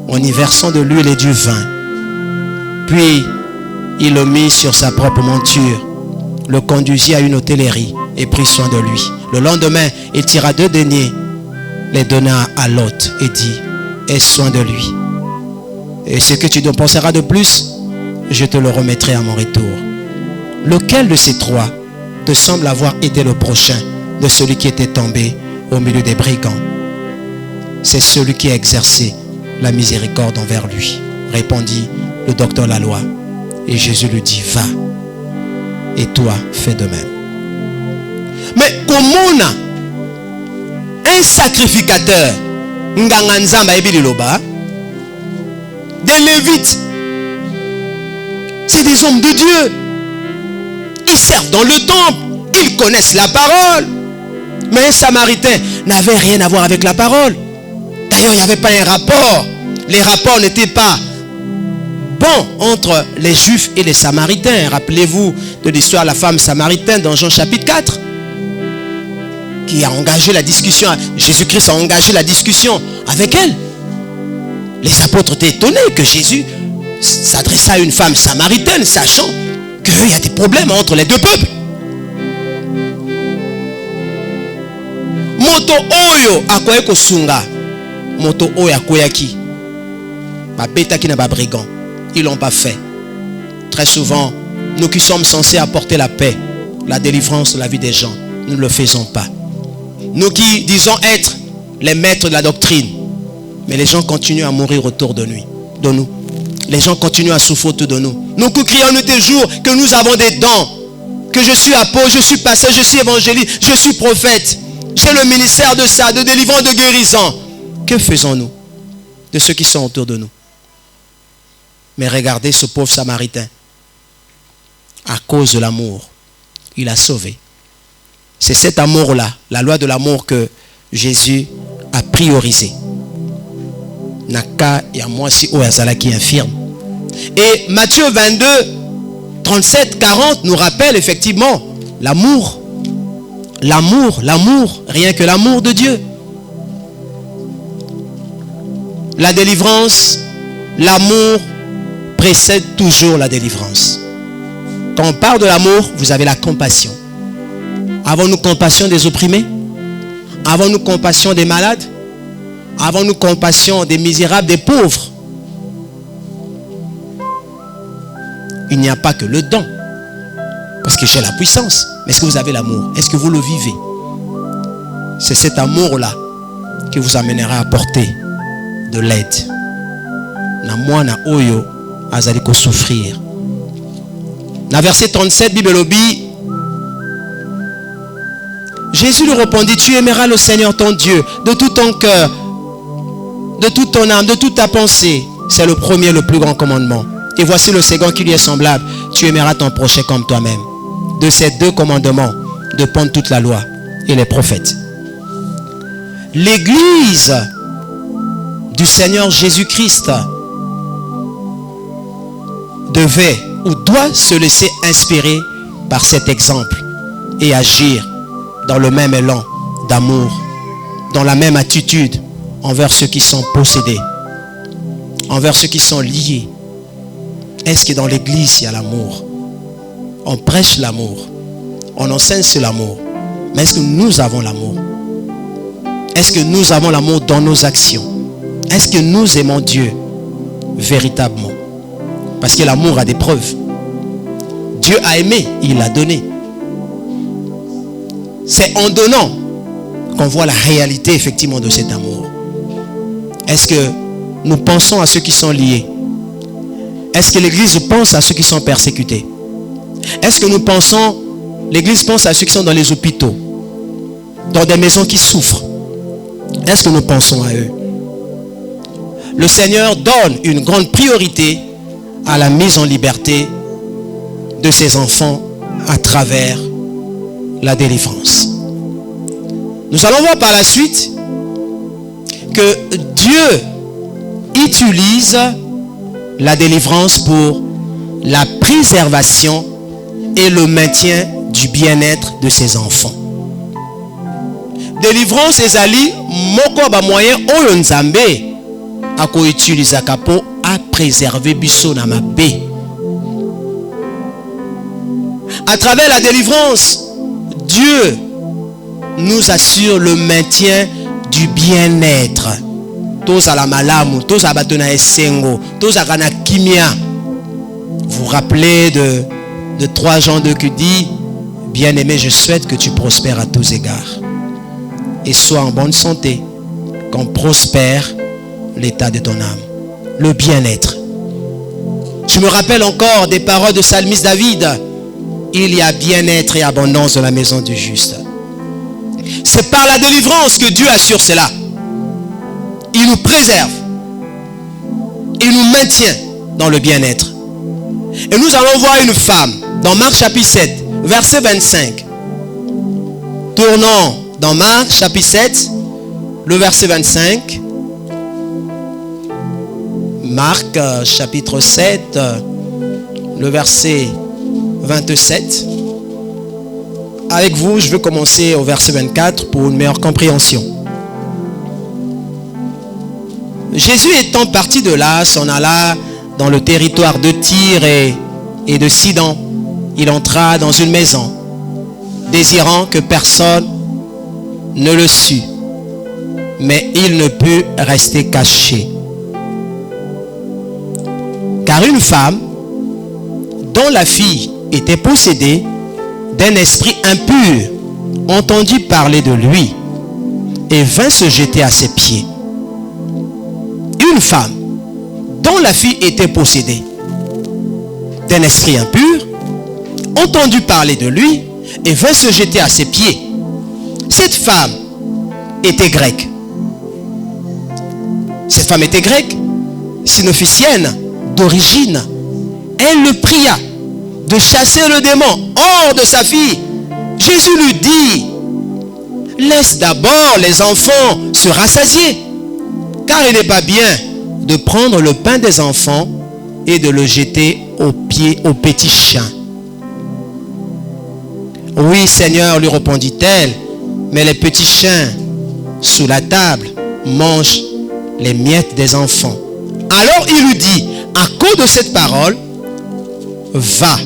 en y versant de l'huile et du vin. Puis il le mit sur sa propre monture, le conduisit à une hôtellerie et prit soin de lui. Le lendemain, il tira 2 deniers, les donna à l'hôte et dit: Aie soin de lui. Et ce que tu dépenseras de plus, je te le remettrai à mon retour. Lequel de ces 3 te semble avoir été le prochain de celui qui était tombé au milieu des brigands? C'est celui qui a exercé la miséricorde envers lui, répondit le docteur de la loi. Et Jésus lui dit: Va, et toi fais de même. Mais comment un sacrificateur, des lévites, c'est des hommes de Dieu, ils servent dans le temple, ils connaissent la parole. Mais un samaritain n'avait rien à voir avec la parole. D'ailleurs, il n'y avait pas un rapport. Les rapports n'étaient pas bons entre les Juifs et les Samaritains. Rappelez-vous de l'histoire de la femme samaritaine dans Jean chapitre 4, qui a engagé la discussion. Jésus-Christ a engagé la discussion avec elle. Les apôtres étaient étonnés que Jésus s'adressait à une femme samaritaine, sachant qu'il y a des problèmes entre les deux peuples. Moto oyo akoye kosunga. Moto oyo akoyaki. Babeta ki na ba brigand. Ils l'ont pas fait. Très souvent, nous qui sommes censés apporter la paix, la délivrance de la vie des gens, nous ne le faisons pas. Nous qui disons être les maîtres de la doctrine, mais les gens continuent à mourir autour de nous. Les gens continuent à souffrir autour de nous. Nous qui crions tous les jours que nous avons des dons, que je suis apôtre, je suis pasteur, je suis évangéliste, je suis prophète, j'ai le ministère de ça, de délivrance, de guérison. Que faisons-nous de ceux qui sont autour de nous? Mais regardez ce pauvre samaritain. À cause de l'amour, il a sauvé. C'est cet amour-là, la loi de l'amour, que Jésus a priorisé. Naka ya moi si o yazala qui infirme. Et Matthieu 22, 37, 40 nous rappelle effectivement l'amour. L'amour, rien que l'amour de Dieu. La délivrance, l'amour précède toujours la délivrance. Quand on parle de l'amour, vous avez la compassion. Avons-nous compassion des opprimés? Avons-nous compassion des malades? Avons-nous compassion des misérables, des pauvres? Il n'y a pas que le don. Parce que j'ai la puissance. Mais est-ce que vous avez l'amour? Est-ce que vous le vivez? C'est cet amour-là qui vous amènera à porter de l'aide. Na mwana oyo azali ko souffrir. Dans verset 37, Bible lobi, Jésus lui répondit, tu aimeras le Seigneur ton Dieu de tout ton cœur, de toute ton âme, de toute ta pensée. C'est le premier, le plus grand commandement. Et voici le second qui lui est semblable. Tu aimeras ton prochain comme toi-même. De ces deux commandements dépendent toute la loi et les prophètes. L'église du Seigneur Jésus-Christ devait ou doit se laisser inspirer par cet exemple et agir dans le même élan d'amour, dans la même attitude envers ceux qui sont possédés, envers ceux qui sont liés. Est-ce que dans l'église il y a l'amour? On prêche l'amour, on enseigne sur l'amour, mais est-ce que nous avons l'amour? Est-ce que nous avons l'amour dans nos actions? Est-ce que nous aimons Dieu véritablement? Parce que l'amour a des preuves. Dieu a aimé, il a donné. C'est en donnant qu'on voit la réalité effectivement de cet amour. Est-ce que nous pensons à ceux qui sont liés? Est-ce que l'Église pense à ceux qui sont persécutés? Est-ce que nous pensons, l'Église pense à ceux qui sont dans les hôpitaux, dans des maisons qui souffrent? Est-ce que nous pensons à eux? Le Seigneur donne une grande priorité à la mise en liberté de ses enfants à travers la délivrance. Nous allons voir par la suite que Dieu utilise la délivrance pour la préservation et le maintien du bien-être de ses enfants. Délivrance ezali moko ba moyen oyo Nzambe ako utilisaka po a préserver biso na mabe. À travers la délivrance, Dieu nous assure le maintien du bien-être. Tous à la malamu, tous à batona esengo, tous à kana kimia. Vous vous rappelez de 3 Jean 2 qui dit, bien-aimé, je souhaite que tu prospères à tous égards et sois en bonne santé, qu'on prospère l'état de ton âme, le bien-être. Je me rappelle encore des paroles de psalmiste David. Il y a bien-être et abondance dans la maison du juste. C'est par la délivrance que Dieu assure cela. Il nous préserve. Il nous maintient dans le bien-être. Et nous allons voir une femme dans Marc chapitre 7, verset 25. Tournons dans Marc chapitre 7, le verset 25. Marc chapitre 7, le verset 27. Avec vous, je vais commencer au verset 24 pour une meilleure compréhension. Jésus étant parti de là, s'en alla dans le territoire de Tyr et de Sidon. Il entra dans une maison, désirant que personne ne le sût. Mais il ne put rester caché. Car une femme, dont la fille était possédée d'un esprit impur, entendit parler de lui et vint se jeter à ses pieds. Une femme dont la fille était possédée d'un esprit impur, entendit parler de lui et vint se jeter à ses pieds. Cette femme était grecque. Cette femme était grecque, synophécienne d'origine. Elle le pria de chasser le démon hors de sa fille. Jésus lui dit, laisse d'abord les enfants se rassasier, car il n'est pas bien de prendre le pain des enfants et de le jeter aux pieds aux petits chiens. Oui, Seigneur, lui répondit-elle, mais les petits chiens sous la table mangent les miettes des enfants. Alors il lui dit, à cause de cette parole, va,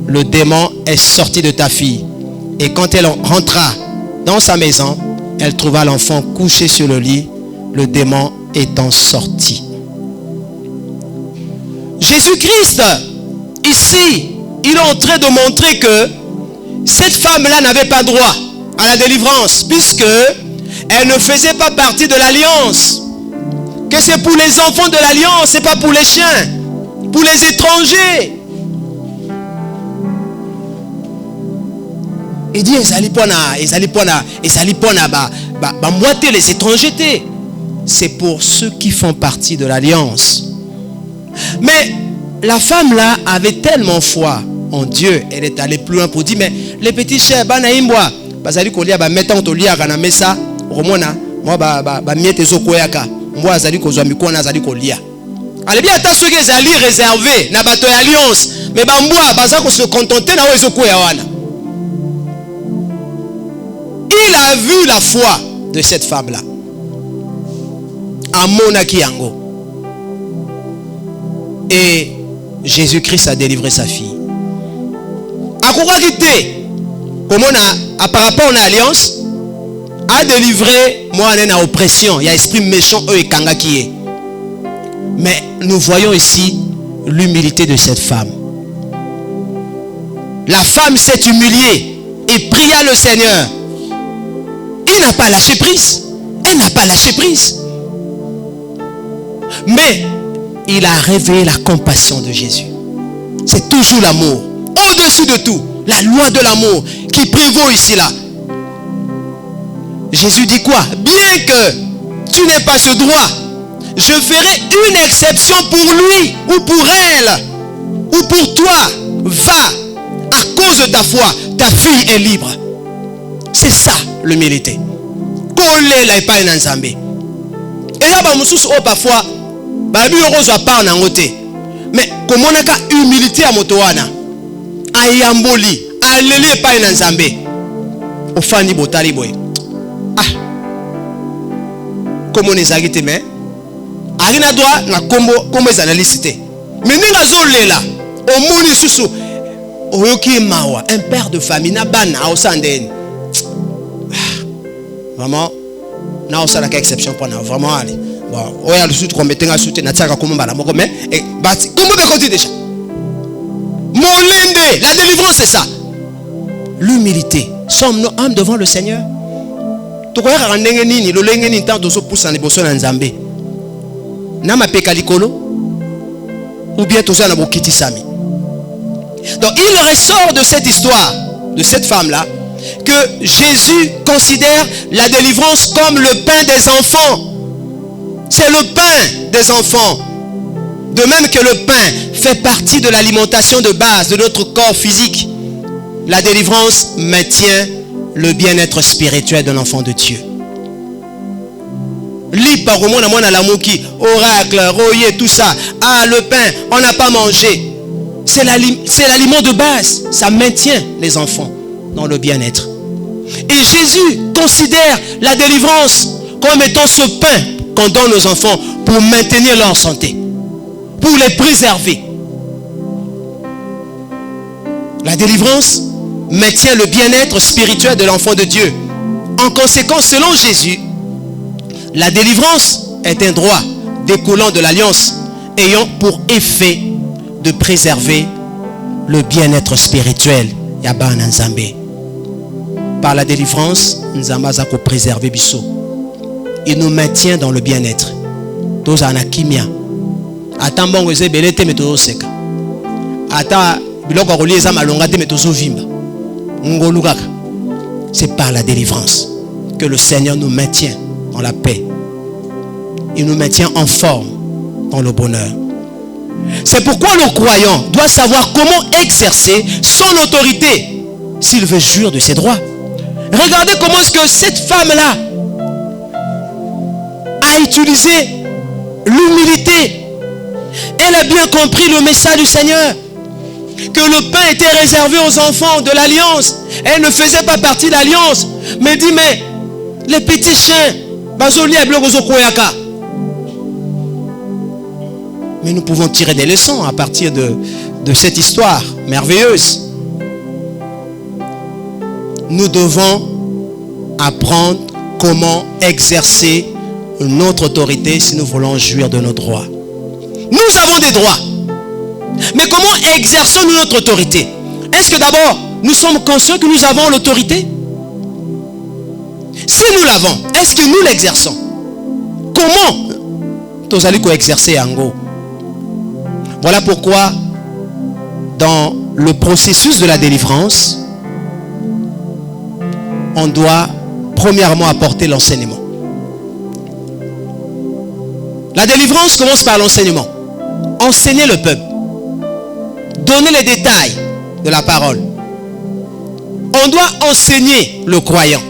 le démon est sorti de ta fille. Et quand elle rentra dans sa maison, elle trouva l'enfant couché sur le lit, le démon étant sorti. Jésus-Christ, ici, il est en train de montrer que cette femme-là n'avait pas droit à la délivrance, puisque elle ne faisait pas partie de l'alliance. Que c'est pour les enfants de l'alliance, c'est pas pour les chiens, pour les étrangers. Il dit, les étrangers. C'est pour ceux qui font partie de l'alliance. Mais la femme là avait tellement foi en Dieu, elle est allée plus loin pour dire, mais les petits chiens, bazali kolia ba mettant to lia kana mesa, romona, moi ba miete zokoyaka, moi azali kozwa mikona azali kolia. Allez bien attends ceux qui zali réservé na bato ya alliance, mais bambwa baza ko se contenter na ozokoya wana. Il a vu la foi de cette femme là. Amona kiyango. Et Jésus-Christ a délivré sa fille. A quoi quitter? Comment on a par rapport à l'alliance a délivré moi on est en oppression, il y a esprit méchant eux et kanga qui est. Mais nous voyons ici l'humilité de cette femme. La femme s'est humiliée et pria le Seigneur. Il n'a pas lâché prise. Elle n'a pas lâché prise. Mais il a révélé la compassion de Jésus. C'est toujours l'amour. Au-dessus de tout, la loi de l'amour qui prévaut ici là. Jésus dit quoi? Bien que tu n'aies pas ce droit, je ferai une exception pour lui ou pour elle ou pour toi. Va, à cause de ta foi, ta fille est libre. C'est ça l'humilité. Coller la epai na Nzambe. Et là ba mususu o parfois ba bi orozo pa na ngote. Mais comment on a humilité à moto wana? Ayamboli, aleli epai na Nzambe. Ofani botali boy. Ah. Comment les agite mais arina droit na kombo ezanalicité. Mais ninga zolela omoni susu oyoki mawa un père de famille na bana osandeni. Vraiment, na osala ka exception pour na vraiment aller. Bon, oya le soute commettre nga soute na tsaka komba la moko mais et bati comment be côté déjà. Molende, la délivrance c'est ça. L'humilité. Sommes-nous âmes devant le Seigneur? Tokoya ka ndenge nini lo lenge ni tanto so poussa na boso na Nzambe. Na mapeka likolo ou bien toza na bokiti sami. Donc il ressort de cette histoire de cette femme là que Jésus considère la délivrance comme le pain des enfants. C'est le pain des enfants. De même que le pain fait partie de l'alimentation de base de notre corps physique, la délivrance maintient le bien-être spirituel de l'enfant de Dieu. Oracle, royer, tout ça. Ah, le pain, on n'a pas mangé. C'est l'aliment de base. Ça maintient les enfants dans le bien-être. Et Jésus considère la délivrance comme étant ce pain qu'on donne aux enfants pour maintenir leur santé, pour les préserver. La délivrance maintient le bien-être spirituel de l'enfant de Dieu. En conséquence, selon Jésus, la délivrance est un droit découlant de l'alliance ayant pour effet de préserver le bien-être spirituel. Yabana Nzambe. Par la délivrance, Nzamba zako préserver biso. Il nous maintient dans le bien-être. Tous en akimia. Ata mbongo eze belete metozo seka. Ata biloko roli eza malonga te metozo vimba. Ngolukaka. C'est par la délivrance que le Seigneur nous maintient dans la paix. Il nous maintient en forme dans le bonheur. C'est pourquoi le croyant doit savoir comment exercer son autorité s'il veut jouir de ses droits. Regardez comment est-ce que cette femme-là a utilisé l'humilité Elle a bien compris le message du Seigneur. Que le pain était réservé aux enfants de l'alliance. Elle ne faisait pas partie de l'alliance. Mais dit, mais les petits chiens, mais nous pouvons tirer des leçons à partir de cette histoire merveilleuse. Nous devons apprendre comment exercer notre autorité si nous voulons jouir de nos droits. Nous avons des droits. Mais comment exerçons-nous notre autorité? Est-ce que d'abord, nous sommes conscients que nous avons l'autorité? Si nous l'avons, est-ce que nous l'exerçons? Comment nous allons exercer en gros? Voilà pourquoi, dans le processus de la délivrance, on doit premièrement apporter l'enseignement. La délivrance commence par l'enseignement. Enseigner le peuple. Donner les détails de la parole. On doit enseigner le croyant.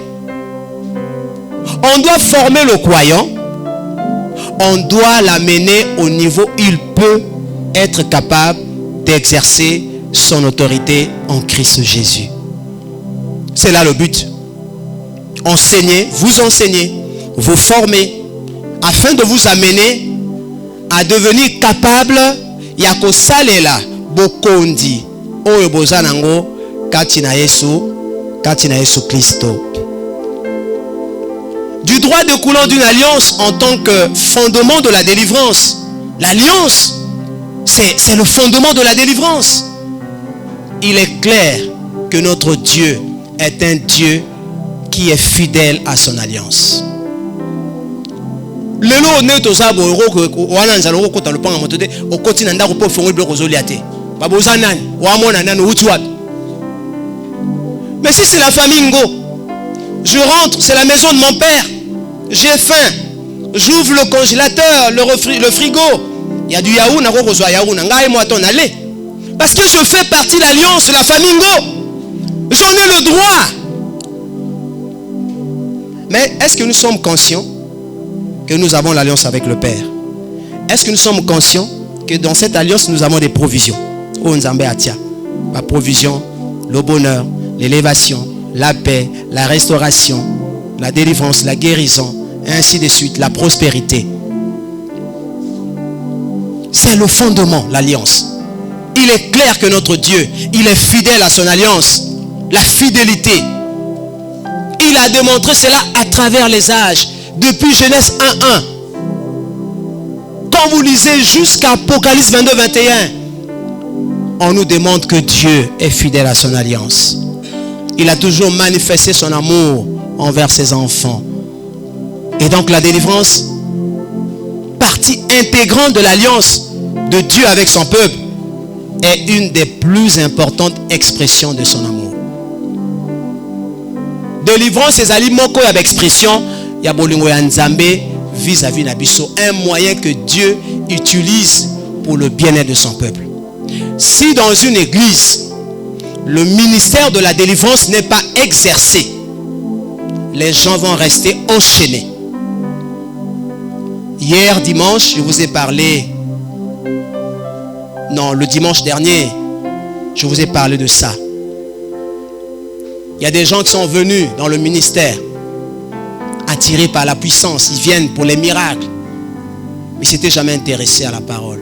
On doit former le croyant. On doit l'amener au niveau où il peut être capable d'exercer son autorité en Christ Jésus. C'est là le but. Enseigner, vous former, afin de vous amener à devenir capable yako salela bokondi oyo bozanango katina Yesu Christo. Du droit découlant d'une alliance en tant que fondement de la délivrance. L'alliance, c'est le fondement de la délivrance. Il est clair que notre Dieu est un Dieu qui est fidèle à son alliance. Lelo netozabo wana nzalo kokota lopanga motode okoti na ndako po fongo bloko zoliate. Baboza nani? Wa mona nani uti wapi? Mais si c'est la famille Ngo, je rentre, c'est la maison de mon père. J'ai faim. J'ouvre le congélateur, le frigo. Il y a du yaourt, na ko kozwa yaourt na ngai moi ton aller. Parce que je fais partie de l'alliance de la famille Ngo. J'en ai le droit. Mais est-ce que nous sommes conscients que nous avons l'alliance avec le Père? Est-ce que nous sommes conscients que dans cette alliance, nous avons des provisions? Oh, Nzambe atia. La provision, le bonheur, l'élévation, la paix, la restauration, la délivrance, la guérison, et ainsi de suite, la prospérité. C'est le fondement, l'alliance. Il est clair que notre Dieu, il est fidèle à son alliance. La fidélité. Il a démontré cela à travers les âges. Depuis Genèse 1:1. Quand vous lisez jusqu'à Apocalypse 22:21, on nous démontre que Dieu est fidèle à son alliance. Il a toujours manifesté son amour envers ses enfants. Et donc la délivrance, partie intégrante de l'alliance de Dieu avec son peuple, est une des plus importantes expressions de son amour. Délivrance, c'est avec expression ya bolingo ya Nzambe vis-à-vis nabiso, un moyen que Dieu utilise pour le bien-être de son peuple. Si dans une église, le ministère de la délivrance n'est pas exercé, les gens vont rester enchaînés. Hier dimanche, je vous ai parlé, non, le dimanche dernier, je vous ai parlé de ça. Il y a des gens qui sont venus dans le ministère, attirés par la puissance, ils viennent pour les miracles, mais ils ne s'étaient jamais intéressés à la parole.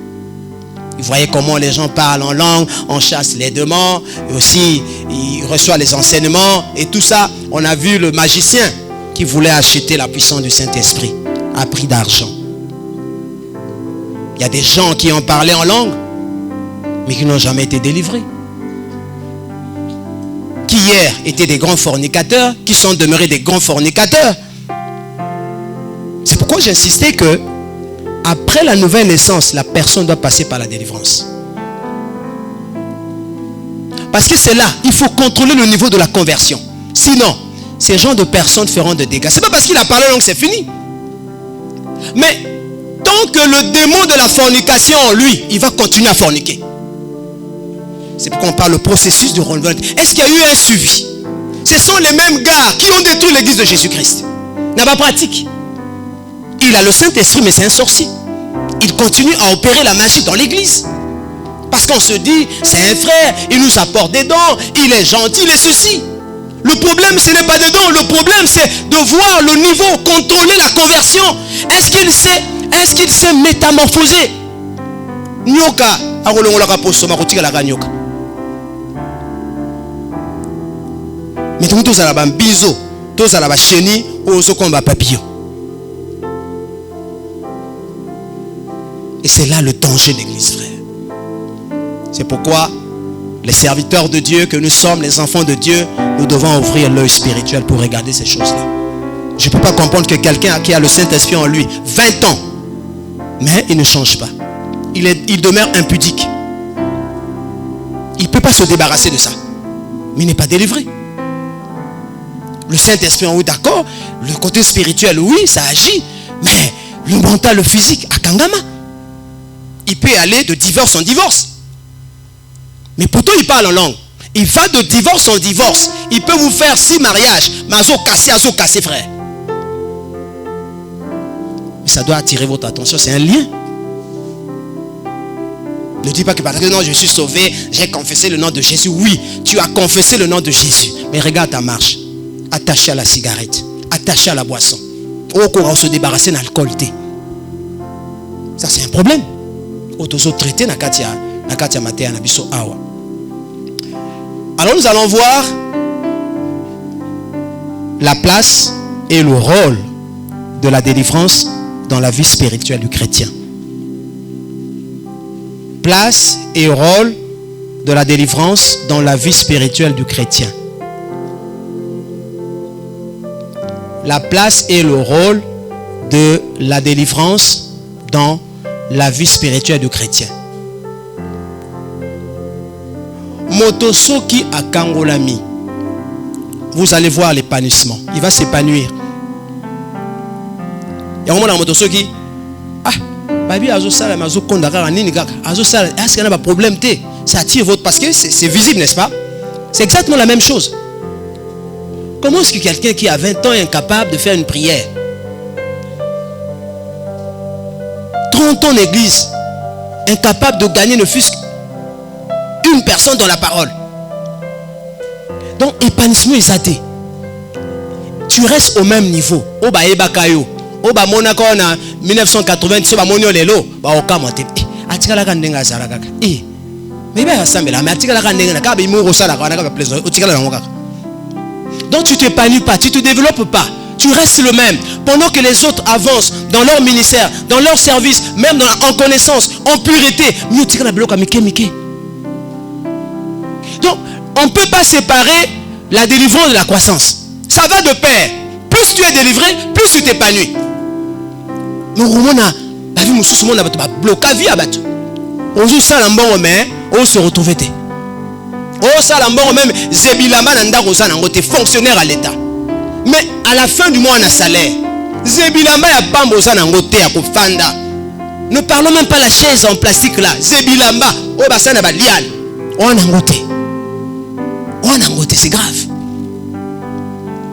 Ils voyaient comment les gens parlent en langue, on chasse les démons, et aussi ils reçoivent les enseignements, et tout ça. On a vu le magicien qui voulait acheter la puissance du Saint-Esprit à prix d'argent. Il y a des gens qui ont parlé en langue, mais qui n'ont jamais été délivrés. Qui hier étaient des grands fornicateurs, qui sont demeurés des grands fornicateurs. C'est pourquoi j'insistais que après la nouvelle naissance, la personne doit passer par la délivrance. Parce que c'est là, il faut contrôler le niveau de la conversion. Sinon, ces genres de personnes feront des dégâts. C'est pas parce qu'il a parlé langue que c'est fini. Mais tant que le démon de la fornication en lui, il va continuer à forniquer. C'est pourquoi on parle du processus de renouvellement. Est-ce qu'il y a eu un suivi? Ce sont les mêmes gars qui ont détruit l'église de Jésus-Christ. N'a pas pratique. Il a le Saint-Esprit, mais c'est un sorcier. il continue à opérer la magie dans l'église. Parce qu'on se dit, c'est un frère, il nous apporte des dons, il est gentil, il est ceci. Le problème, ce n'est pas des dons, le problème, c'est de voir le niveau, contrôler la conversion. Est-ce qu'il s'est métamorphosé? Nyoka, mais tous à la biso, tous à la chenille, aux combat papillon. Et c'est là le danger de l'église, frère. C'est pourquoi les serviteurs de Dieu que nous sommes, les enfants de Dieu, nous devons ouvrir l'œil spirituel pour regarder ces choses-là. Je ne peux pas comprendre que quelqu'un qui a le Saint-Esprit en lui, 20 ans, mais il ne change pas. Il demeure impudique. Il ne peut pas se débarrasser de ça. Mais il n'est pas délivré. Le Saint-Esprit, oui, d'accord. Le côté spirituel, oui, ça agit. Mais le mental, le physique, à Kangama, il peut aller de divorce en divorce. Mais pourtant, il parle en langue. Il va de divorce en divorce. Il peut vous faire 6 mariages. Mais azo cassé, frère. Mais ça doit attirer votre attention. C'est un lien. Ne dis pas que parce que non, je suis sauvé, j'ai confessé le nom de Jésus. Oui, tu as confessé le nom de Jésus. Mais regarde ta marche. Attaché à la cigarette. Attaché à la boisson. On se débarrasser de l'alcool. Ça, c'est un problème. Alors nous allons voir la place et le rôle de la délivrance dans la vie spirituelle du chrétien. Place et rôle de la délivrance dans la vie spirituelle du chrétien. La place et le rôle de la délivrance dans la vie spirituelle du chrétien. Motosoki à Kangolami. Vous allez voir l'épanouissement. Il va s'épanouir. Il y a un moment dans Motosoki. Ah, baby, azosala, mazokondaka, niniga, azosala, est-ce qu'il y a un problème? Ça attire votre. Parce que c'est visible, n'est-ce pas? C'est exactement la même chose. Comment est-ce que quelqu'un qui a 20 ans est incapable de faire une prière? 30 ans d'église, incapable de gagner ne fût-ce qu'une personne dans la parole. Donc, épanouissement est athée. Tu restes au même niveau. Oba ebakayo. Oba monako na 1980, soba monyo lelo, ba okamote. Atikala kandenga sarakaka. Mais ba asambela, mais atikala kandenga na kabe imuro sala kana ka plaisir. Otikala na ngokaka. Donc tu t'épanouis pas, tu te développes pas. Tu restes le même. Pendant que les autres avancent dans leur ministère, dans leur service, même en connaissance, en pureté. Donc, on ne peut pas séparer la délivrance de la croissance. Ça va de pair. Plus tu es délivré, plus tu t'épanouis. Nous, on se retrouve. On se retrouve fonctionnaire à l'État. Mais à la fin du mois, on a salaire. Zebilamba ya pambo sana ngote ya kufanda. Ne parlons même pas la chaise en plastique là. Zebilamba, o basana ba lial. On a ngote. On a ngote, c'est grave.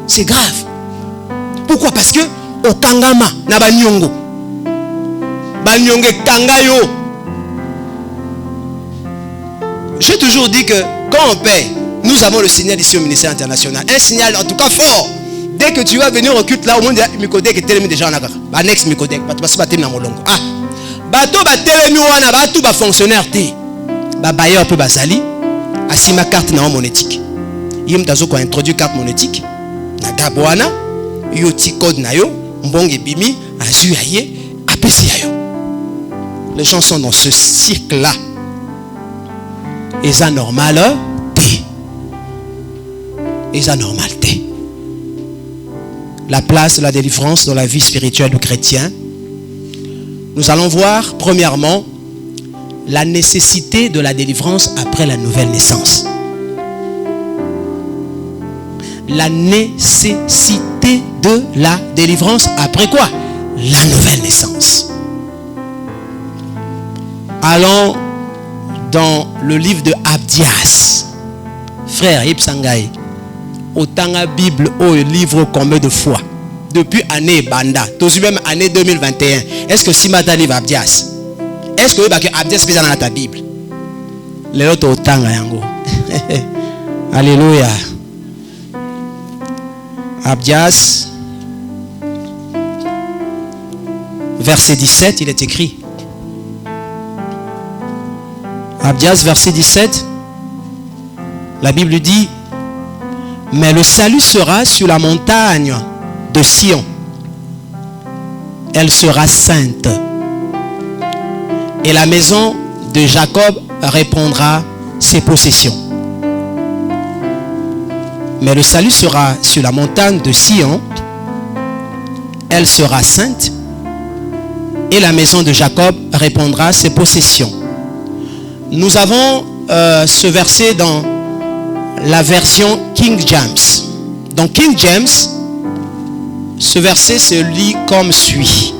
C'est grave. Pourquoi? Parce que au kangama na banyongo. Banyonge kangayo. J'ai toujours dit que quand on paie, nous avons le signal ici au ministère international. Un signal en tout cas fort. Dès que tu vas venir au culte là, au monde Mikodek est tellement déjà en accord. Annexe Mikodek, parce que tu vas molongo. Ah, bateau ba tellement wana bateau ba fonctionnaire té. Ba bailleur peu basali, asima carte na monétique. Yim tazo ko introduire carte monétique. Na dabwana, yo ti code na yo, mbonge bimi, azu yaye, apesi yayo. Les gens sont dans ce cycle là. Et ça normal té. Et ça normal té. La place de la délivrance dans la vie spirituelle du chrétien. Nous allons voir, premièrement, la nécessité de la délivrance après la nouvelle naissance. La nécessité de la délivrance après quoi? La nouvelle naissance. Allons dans le livre de Abdias. Frère Ipsangaï. Autant la Bible au livre combien de fois? Depuis année Banda, tout même année 2021. Est-ce que Simata livre Abdias? Est-ce que Abdias est dans ta Bible? Les autres autant yango. Alléluia. Abdias, verset 17, il est écrit. Abdias, verset 17, la Bible dit, mais le salut sera sur la montagne de Sion. Elle sera sainte. Et la maison de Jacob répondra ses possessions. Mais le salut sera sur la montagne de Sion. Elle sera sainte. Et la maison de Jacob répondra ses possessions. Nous avons ce verset dans la version King James. Dans King James, ce verset se lit comme suit.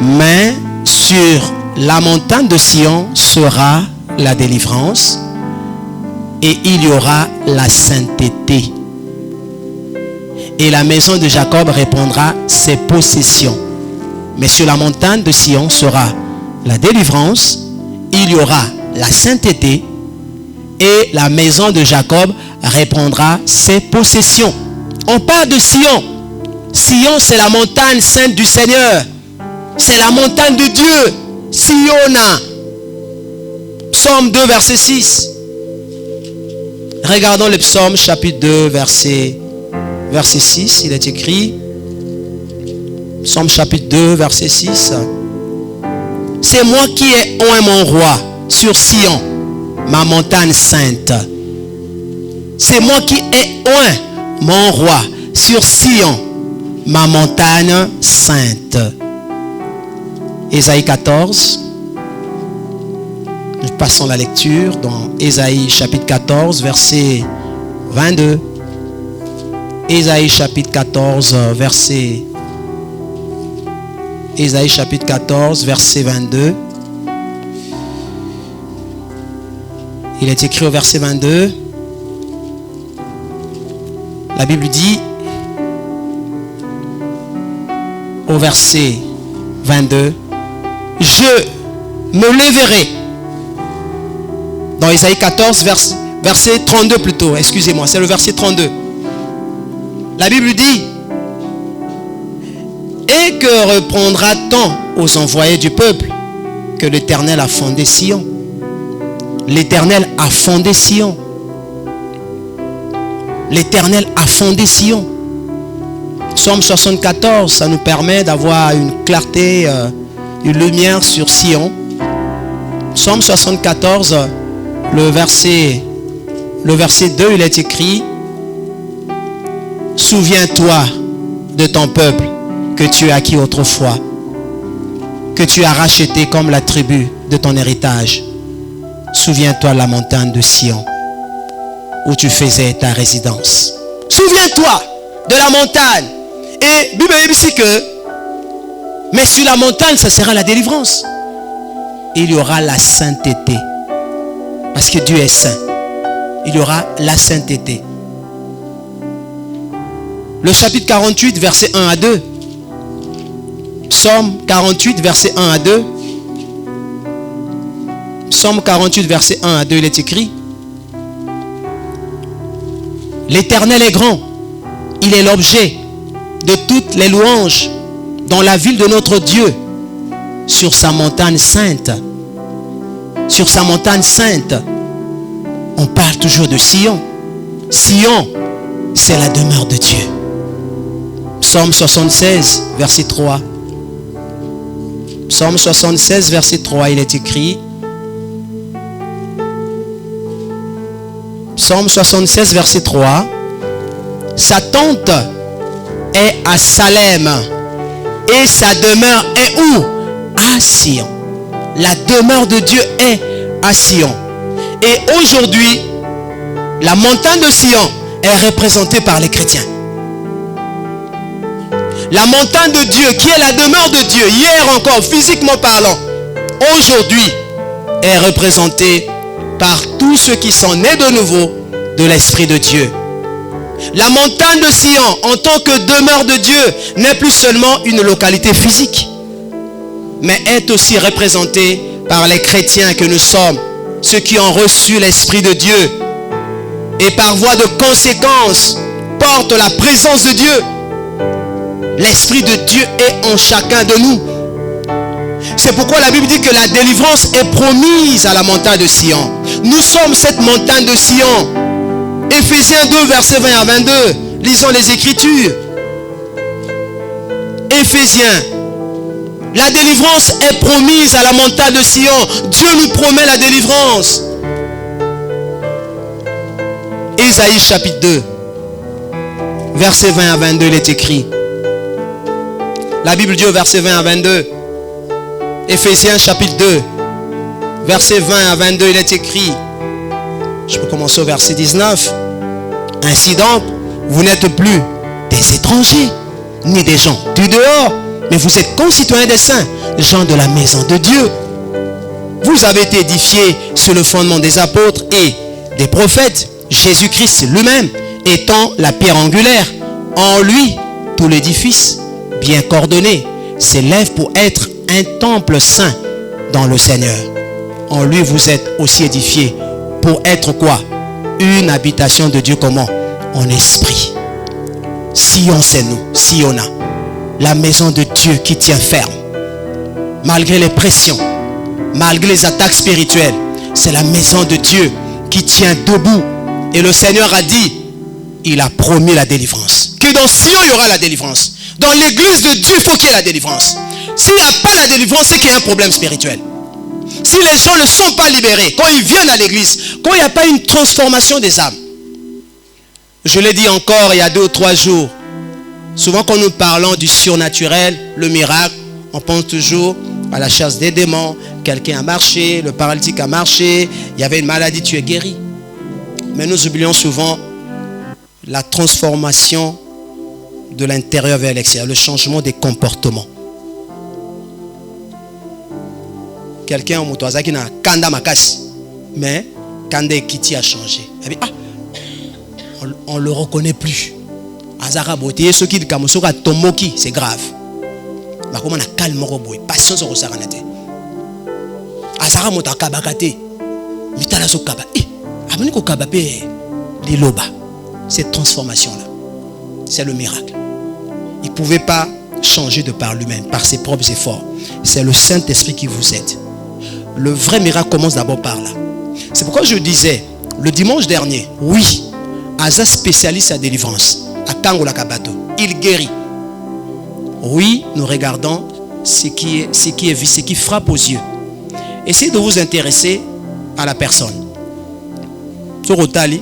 Mais sur la montagne de Sion sera la délivrance et il y aura la sainteté. Et la maison de Jacob répondra ses possessions. Mais sur la montagne de Sion sera la délivrance, il y aura la sainteté et la maison de Jacob répondra ses possessions. On parle de Sion. Sion, c'est la montagne sainte du Seigneur. C'est la montagne de Dieu. Siona. Psaume 2, verset 6. Regardons le psaume chapitre 2, verset 6. Il est écrit. Psaume chapitre 2, verset 6. C'est moi qui ai oint mon roi sur Sion, ma montagne sainte. C'est moi qui ai oint mon roi sur Sion, ma montagne sainte. Ésaïe 14. Nous passons la lecture dans Ésaïe chapitre 14, verset 22. Ésaïe chapitre 14, verset Ésaïe chapitre 14, verset 22. Il est écrit au verset 22. La Bible dit au verset 22, je me lèverai. Dans Ésaïe 14, verset 32 plutôt, excusez-moi, c'est le verset 32. La Bible dit, et que reprendra-t-on aux envoyés du peuple que l'Éternel a fondé Sion? L'Éternel a fondé Sion. L'Éternel a fondé Sion. Psaume 74, ça nous permet d'avoir une clarté, une lumière sur Sion. Psaume 74, le verset 2, il est écrit, souviens-toi de ton peuple que tu as acquis autrefois, que tu as racheté comme la tribu de ton héritage. Souviens-toi de la montagne de Sion où tu faisais ta résidence. Souviens-toi de la montagne. Et Bible dit que, mais sur la montagne, ça sera la délivrance. Il y aura la sainteté. Parce que Dieu est saint. Il y aura la sainteté. Le chapitre 48, verset 1 à 2. Psaume 48, verset 1 à 2. Psaume 48, verset 1 à 2, il est écrit. L'Éternel est grand. Il est l'objet de toutes les louanges dans la ville de notre Dieu, sur sa montagne sainte. Sur sa montagne sainte. On parle toujours de Sion. Sion, c'est la demeure de Dieu. Psaume 76, verset 3. Psaume 76, verset 3, il est écrit. Psaume 76, verset 3. Sa tente est à Salem et sa demeure est où? À Sion. La demeure de Dieu est à Sion. Et aujourd'hui, la montagne de Sion est représentée par les chrétiens. La montagne de Dieu, qui est la demeure de Dieu, hier encore, physiquement parlant, aujourd'hui, est représentée par tous ceux qui sont nés de nouveau de l'Esprit de Dieu. La montagne de Sion, en tant que demeure de Dieu, n'est plus seulement une localité physique. mais est aussi représentée par les chrétiens que nous sommes, ceux qui ont reçu l'Esprit de Dieu et par voie de conséquence portent la présence de Dieu. L'Esprit de Dieu est en chacun de nous. C'est pourquoi la Bible dit que la délivrance est promise à la montagne de Sion. Nous sommes cette montagne de Sion. Éphésiens 2, versets 20 à 22. Lisons les Écritures. Éphésiens. La délivrance est promise à la montagne de Sion. Dieu nous promet la délivrance. Ésaïe chapitre 2, verset 20 à 22, il est écrit. La Bible dit au verset 20 à 22. Éphésiens chapitre 2, verset 20 à 22, il est écrit. Je peux commencer au verset 19. Ainsi donc, vous n'êtes plus des étrangers, ni des gens du dehors, mais vous êtes concitoyens des saints, gens de la maison de Dieu. Vous avez été édifiés sur le fondement des apôtres et des prophètes, Jésus-Christ lui-même étant la pierre angulaire. En lui, tout l'édifice, bien coordonné, s'élève pour être un temple saint dans le Seigneur. En lui, vous êtes aussi édifiés pour être quoi? Une habitation de Dieu comment? En esprit. Sion, c'est nous, Siona. La maison de Dieu qui tient ferme. Malgré les pressions, malgré les attaques spirituelles, c'est la maison de Dieu qui tient debout. Et le Seigneur a dit, il a promis la délivrance. Que dans Sion, il y aura la délivrance. Dans l'église de Dieu, il faut qu'il y ait la délivrance. S'il n'y a pas la délivrance, c'est qu'il y a un problème spirituel. Si les gens ne sont pas libérés, quand ils viennent à l'église, quand il n'y a pas une transformation des âmes. Je l'ai dit encore il y a 2 ou 3 jours. Souvent quand nous parlons du surnaturel, le miracle, on pense toujours à la chasse des démons. Quelqu'un a marché, le paralytique a marché, il y avait une maladie, tu es guéri. Mais nous oublions souvent la transformation de l'intérieur vers l'extérieur, le changement des comportements. Quelqu'un qui n'a kanda makasi, mais kanda ekiti a changé. On ne le reconnaît plus. Azara boté, ce qui dit kamosoka tomoki, c'est grave. Mais comment on a calme roboy, patience au saranate. Azara motaka bakate, mitala sokaba. Aboni ko kabape liloba. Cette transformation-là, c'est le miracle. Il ne pouvait pas changer de par lui-même, par ses propres efforts. C'est le Saint-Esprit qui vous aide. Le vrai miracle commence d'abord par là. C'est pourquoi je disais, le dimanche dernier, oui, Asa spécialiste à délivrance, à Kangola Kabato, il guérit. Oui, nous regardons ce qui frappe aux yeux. Essayez de vous intéresser à la personne. Sur Otali,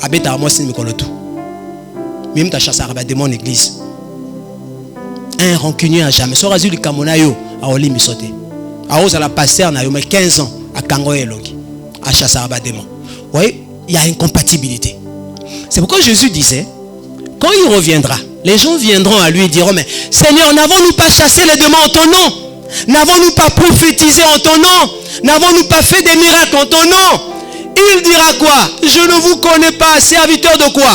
Abeta Amos Mikolotu. Même ta chasse à démon église. Un rancunier à jamais. Sur Azul Kamonayo, à Oli Misote. À Oza la pasteur, na mais 15 ans, à Kango Elogi. À chasse à démon. Vous voyez, il y a incompatibilité. C'est pourquoi Jésus disait, quand il reviendra, les gens viendront à lui et diront, mais Seigneur, n'avons-nous pas chassé les démons en ton nom? N'avons-nous pas prophétisé en ton nom? N'avons-nous pas fait des miracles en ton nom? Il dira quoi? Je ne vous connais pas, serviteur de quoi?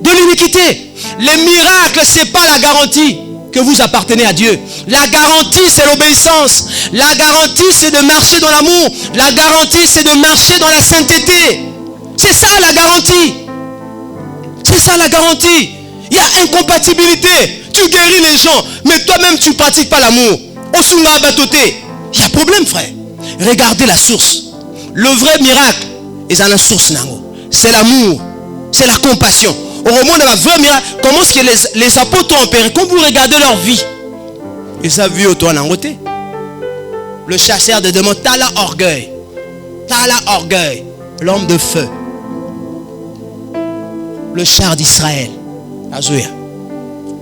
De l'iniquité. Les miracles, ce n'est pas la garantie que vous appartenez à Dieu. La garantie, c'est l'obéissance. La garantie, c'est de marcher dans l'amour. La garantie, c'est de marcher dans la sainteté. C'est ça la garantie. C'est ça la garantie. Il y a incompatibilité. Tu guéris les gens, mais toi-même, tu ne pratiques pas l'amour. Osunga batoté. Il y a problème, frère. Regardez la source. Le vrai miracle, c'est l'amour, c'est la compassion. Au moment de la vraie miracle, comment est-ce que les apôtres ont opéré? Quand vous regardez leur vie, ils ont vu autour d'un côté. Le chasseur de démons, Tala orgueil, l'homme de feu, le char d'Israël, Azoya,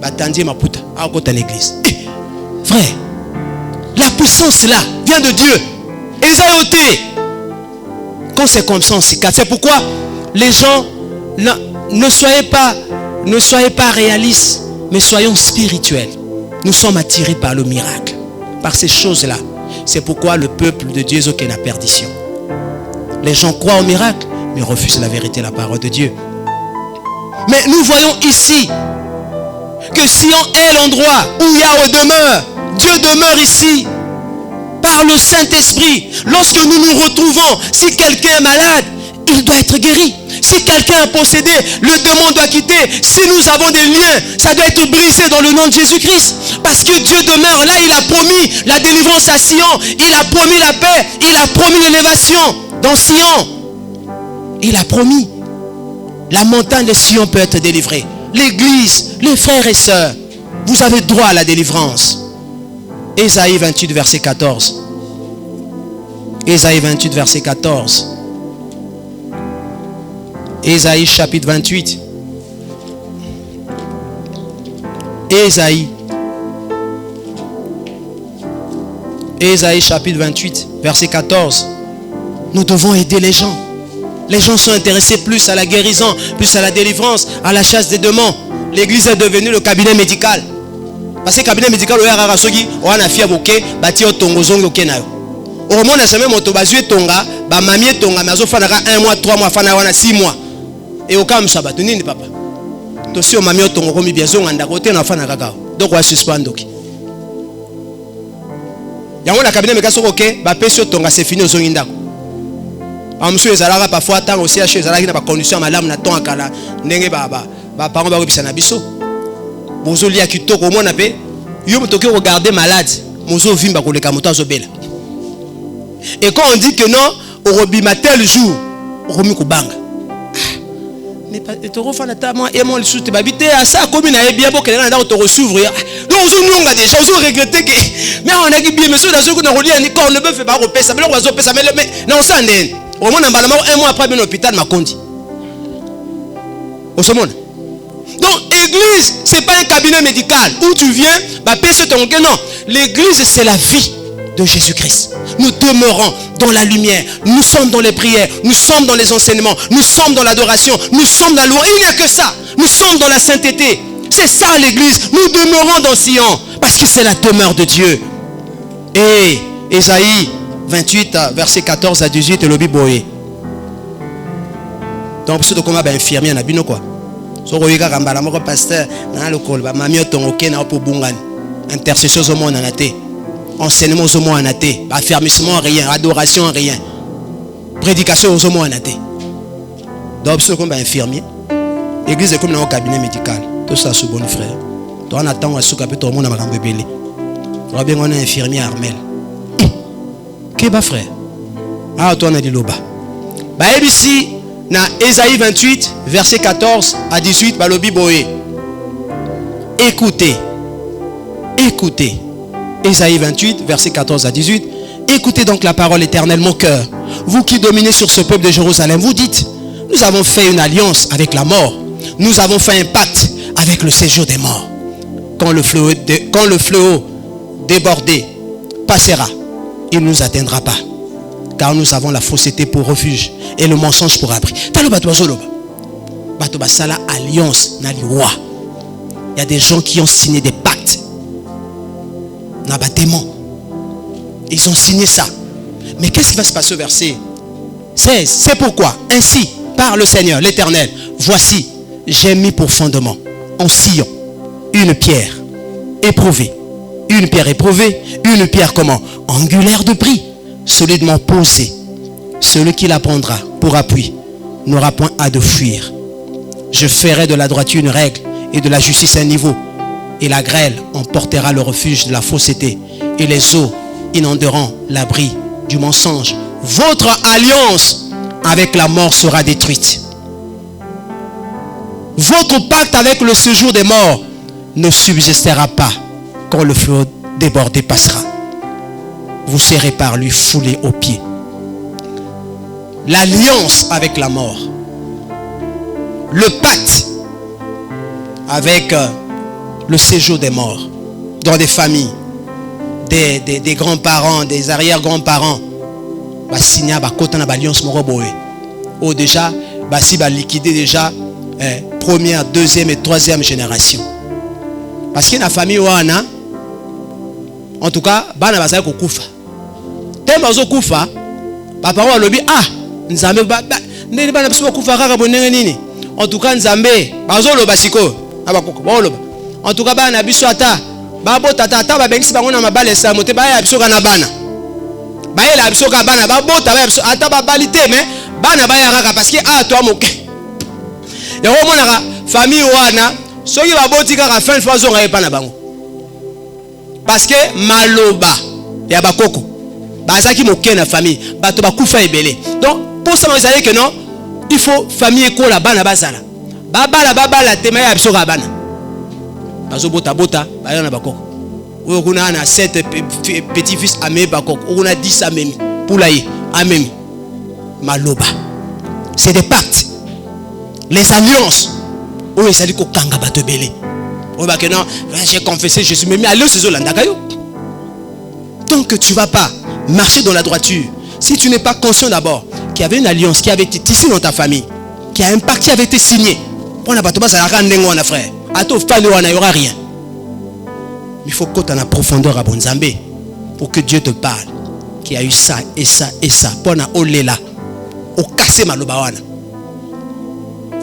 Batandi Maputa, à côté de l'église. Frère, la puissance là vient de Dieu. Et ils ont ôté. Quand c'est comme ça, on s'y casse. C'est pourquoi les gens ne soyez pas réalistes, mais soyons spirituels. Nous sommes attirés par le miracle, par ces choses-là. C'est pourquoi le peuple de Dieu est aucun la perdition. Les gens croient au miracle, mais refusent la vérité, la parole de Dieu. Mais nous voyons ici que Sion est l'endroit où Yahweh demeure. Dieu demeure ici par le Saint-Esprit. Lorsque nous nous retrouvons, si quelqu'un est malade, il doit être guéri. Si quelqu'un est possédé, le démon doit quitter. Si nous avons des liens, ça doit être brisé dans le nom de Jésus-Christ. Parce que Dieu demeure là, il a promis la délivrance à Sion, il a promis la paix, il a promis l'élévation dans Sion. Il a promis. La montagne de Sion peut être délivrée. L'église, les frères et sœurs, vous avez droit à la délivrance. Ésaïe 28, verset 14. Ésaïe 28, verset 14. Ésaïe chapitre 28. Ésaïe chapitre 28, verset 14. Nous devons aider les gens. Les gens sont intéressés plus à la guérison, plus à la délivrance, à la chasse des démons. L'église est devenue le cabinet médical. Parce que le cabinet médical, on a fait boké, bâti au tongo zongo kenayo. Au moment où on a moto bazue tonga, ba mamie tonga, mais on fanara 1 mois, 3 mois, fanara 6 mois. Et au cas où ça va tenir, papa. To si o mamie tongo komi bien zonga ndakote na fanara kaka. Donc on va suspendre. Yango na cabinet médical soko ba pesi tonga c'est fini ozongi ndako. Monsieur ezalaka parfois tant aussi chez ezalaki na ba condition malamu na ton akala ndenge ba parents ba kopisa na biso. Bozo lia kitoko au moins na pe yo motoki regarder malade, mozo vimba koleka moto azobela. Et quand on dit que non, au robima tel jour, au romi kubanga. Mais pas te refana ta moi et moi le sous te babité à ça comme na bien pour que na te ressouvrir. Donc on a déjà on regretter que mais on a dit bien monsieur dans ce que on relie on ne peut pas repérer ça mais on va repérer ça mais non ça n'est au moins dans 1 mois après bien l'hôpital m'a condi. Au sommet. Donc l'église c'est pas un cabinet médical où tu viens bah pèse ton non, l'église c'est la vie de Jésus-Christ. Nous demeurons dans la lumière, nous sommes dans les prières, nous sommes dans les enseignements, nous sommes dans l'adoration, nous sommes dans la loi. Il n'y a que ça. Nous sommes dans la sainteté. C'est ça l'église. Nous demeurons dans Sion parce que c'est la demeure de Dieu. Et Ésaïe 28 verset 14 à 18 le biboé. Donc c'est comme un infirmier na bino quoi. So royeka kambala moko pasteur na lokol ba mami otongoke na po bungani. Intercession au monde na té. Enseignement aux hommes en athée, affermissement rien, adoration rien, prédication aux hommes en athée. Donc c'est comme un infirmier. L'église est comme dans un cabinet médical. Tout ça c'est bon frère. Toi on attend à ce que tout le monde a makambo belé. Toi bien on est infirmier Armel. Qu'est ba frère? Ah toi on a dit loba. Ba ici na Ésaïe 28 verset 14 à 18 ba lobi boé. Écoutez. Écoutez. Ésaïe 28, verset 14 à 18. Écoutez donc la parole éternelle, mon cœur. Vous qui dominez sur ce peuple de Jérusalem, vous dites, nous avons fait une alliance avec la mort. Nous avons fait un pacte avec le séjour des morts. Quand le fléau débordé passera, il ne nous atteindra pas. Car nous avons la fausseté pour refuge et le mensonge pour abri. Alliance, il y a des gens qui ont signé des pactes. Ils ont signé ça. Mais qu'est-ce qui va se passer au verset 16? C'est pourquoi, ainsi, par le Seigneur, l'Éternel, voici, j'ai mis pour fondement, en Sion, une pierre éprouvée. Une pierre éprouvée, une pierre comment? Angulaire de prix, solidement posée. Celui qui la prendra pour appui n'aura point à de fuir. Je ferai de la droiture une règle et de la justice un niveau. Et la grêle emportera le refuge de la fausseté. Et les eaux inonderont l'abri du mensonge. Votre alliance avec la mort sera détruite. Votre pacte avec le séjour des morts ne subsistera pas quand le feu débordé passera. Vous serez par lui foulés aux pieds. L'alliance avec la mort. Le pacte avec le séjour des morts dans des familles, des grands-parents, des arrière-grands-parents. Signer l'alliance ou déjà si liquider déjà première, deuxième et troisième génération. Parce qu'il y a une famille où en tout cas bana bazali kokufa. Temba zo kufa papa wa lobi nzambe ndeni bana biso kokufa kaka bonenge nini. En tout cas nzambe bazo loba siko abakoko ba loba. En tout cas bana biso ata Babo tata ba bengisi bango na mabale sa mote ba ya biso kana bana. Ba ya biso ka bana ba bota ba biso ata ba balite mais bana ba ya kaka parce que toi moke. Ya ko mona famille wana soki ba boti kaka fin fois zonga epa na bango. Parce que maloba ya bakoko bazaki moke na famille bato bakufa ebele. Donc pour ça vous savez que non, il faut famille ko la bana bazala. Babala tema ya biso ka bana. Bazo bota ba na bakoko. Oyo kuna na 7 petits-fils amé bakoko. Oyo kuna 10 amemi. Poulaye amemi. Maloba. C'est des pactes. Les alliances. Oyo ezali ko kanga bato belé. Oyo ba que non, j'ai confessé Jésus mais allez ces olandaka yo. Tant que tu vas pas marcher dans la droiture, si tu n'es pas conscient d'abord qu'il y avait une alliance qui avait été tissée dans ta famille, qui a un pacte qui avait été signé, on n'a pas tout ça à frère. À tout il n'y aura rien. Il faut que tu aies la profondeur à Bonzambe pour que Dieu te parle. Qui a eu ça et ça et ça. Pour na olela. Au casser malobawana.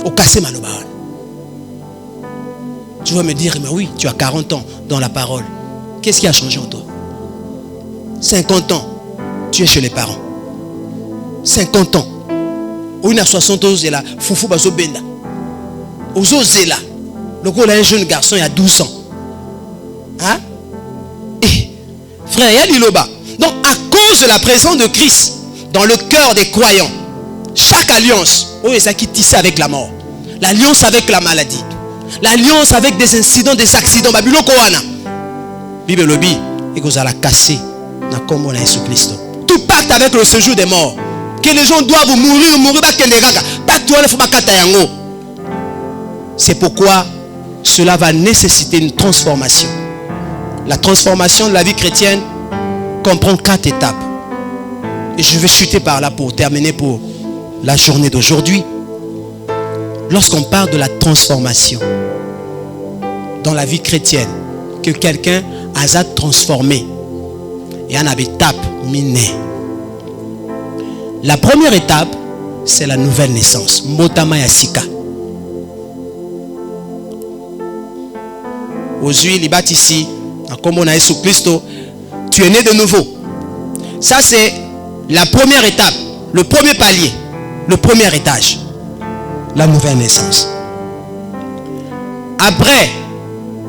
Au casser malobawana. Tu vas me dire, mais oui, tu as 40 ans dans la parole. Qu'est-ce qui a changé en toi? 50 ans, tu es chez les parents. 50 ans. Ou une à 60 ans, c'est là. Foufou bazo benda. Ozo zela. Le gars, un jeune garçon, il y a 12 ans. Hein? Et, frère, il y a l'iloba. Donc, à cause de la présence de Christ dans le cœur des croyants, chaque alliance, oh, c'est ça qui tisse avec la mort. L'alliance avec la maladie. L'alliance avec des incidents, des accidents. Babylone Koana. Bible lobi. Et que vous allez casser. Comme on a Jésus Christ. Tout pacte avec le séjour des morts. Que les gens doivent mourir. C'est pourquoi cela va nécessiter une transformation. La transformation de la vie chrétienne comprend 4 étapes. Et je vais chuter par là pour terminer pour la journée d'aujourd'hui. Lorsqu'on parle de la transformation dans la vie chrétienne, que quelqu'un a transformé, il y a une étape minée. La première étape, c'est la nouvelle naissance. Motama Yasika. Aux huiles, il bat ici, comme on a Jésus Christ, tu es né de nouveau. Ça, c'est la première étape, le premier palier, le premier étage. La nouvelle naissance. Après,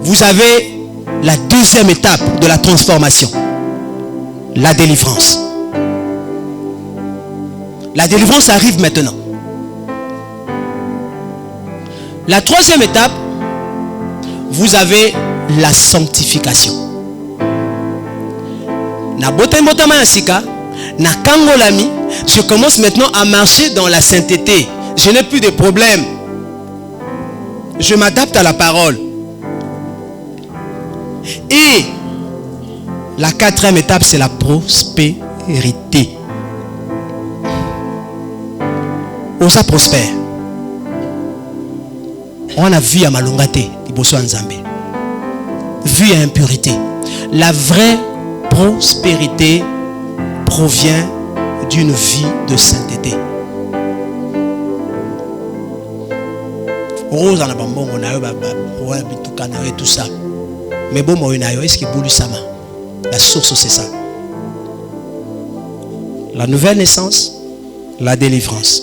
vous avez la deuxième étape de la transformation. La délivrance. La délivrance arrive maintenant. La troisième étape, vous avez la sanctification. Na botemotama yasika, na kangolami, je commence maintenant à marcher dans la sainteté. Je n'ai plus de problème. Je m'adapte à la parole. Et la quatrième étape, c'est la prospérité. On ça prospère. On a vu à Malongate, Iboso Nzambe. Vu à impurité. La vraie prospérité provient d'une vie de sainteté. Rose en abambon, on a eu tout ça. Mais bon, moi, est-ce qu'il boule ça? La source, c'est ça. La nouvelle naissance, la délivrance.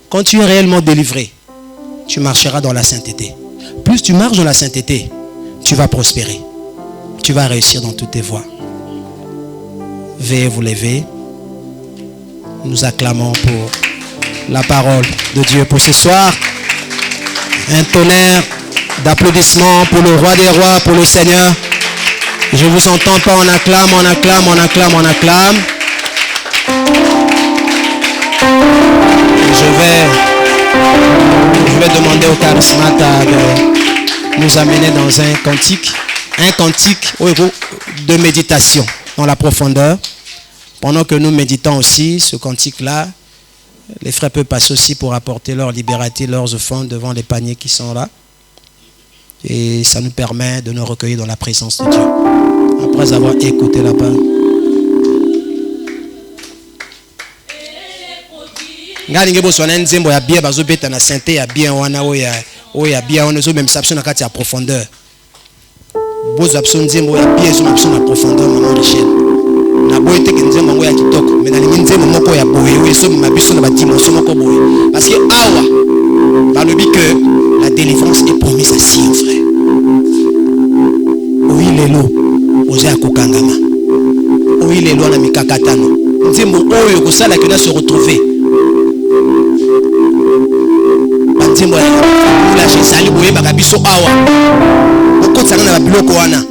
Quand tu es réellement délivré, tu marcheras dans la sainteté. Plus tu marches dans la sainteté, tu vas prospérer. Tu vas réussir dans toutes tes voies. Veuillez vous lever. Nous acclamons pour la parole de Dieu pour ce soir. Un tonnerre d'applaudissements pour le roi des rois, pour le Seigneur. Je ne vous entends pas, on acclame, on acclame, on acclame, on acclame. Je vais demander au charismata de nous amener dans un cantique de méditation dans la profondeur. Pendant que nous méditons aussi ce cantique-là, les frères peuvent passer aussi pour apporter leur libératif, leurs offrandes devant les paniers qui sont là. Et ça nous permet de nous recueillir dans la présence de Dieu. Après avoir écouté la parole. Ngalinge boswana nzembo ya bien bazobeta na sainteté ya bien wana oya bien on zo même saption na kati ya profondeur. Bozo abso nzembo ya pièce na abso na profondeur maman Richel. Na boye te nzembo ngo ya kitoko, mais na lingi nzembo moko ya boye we so mabiso na ba dimension moko boye. Parce que awa dans le but que la délivrance est promise à Sion, frère. Oui lelo oza kokangama. Oui lelo na mikakatano. Nzembo oyo kosala que na se retrouver. Banzembo la jesali boye bakabiso awa. Okotanga na biloko wana.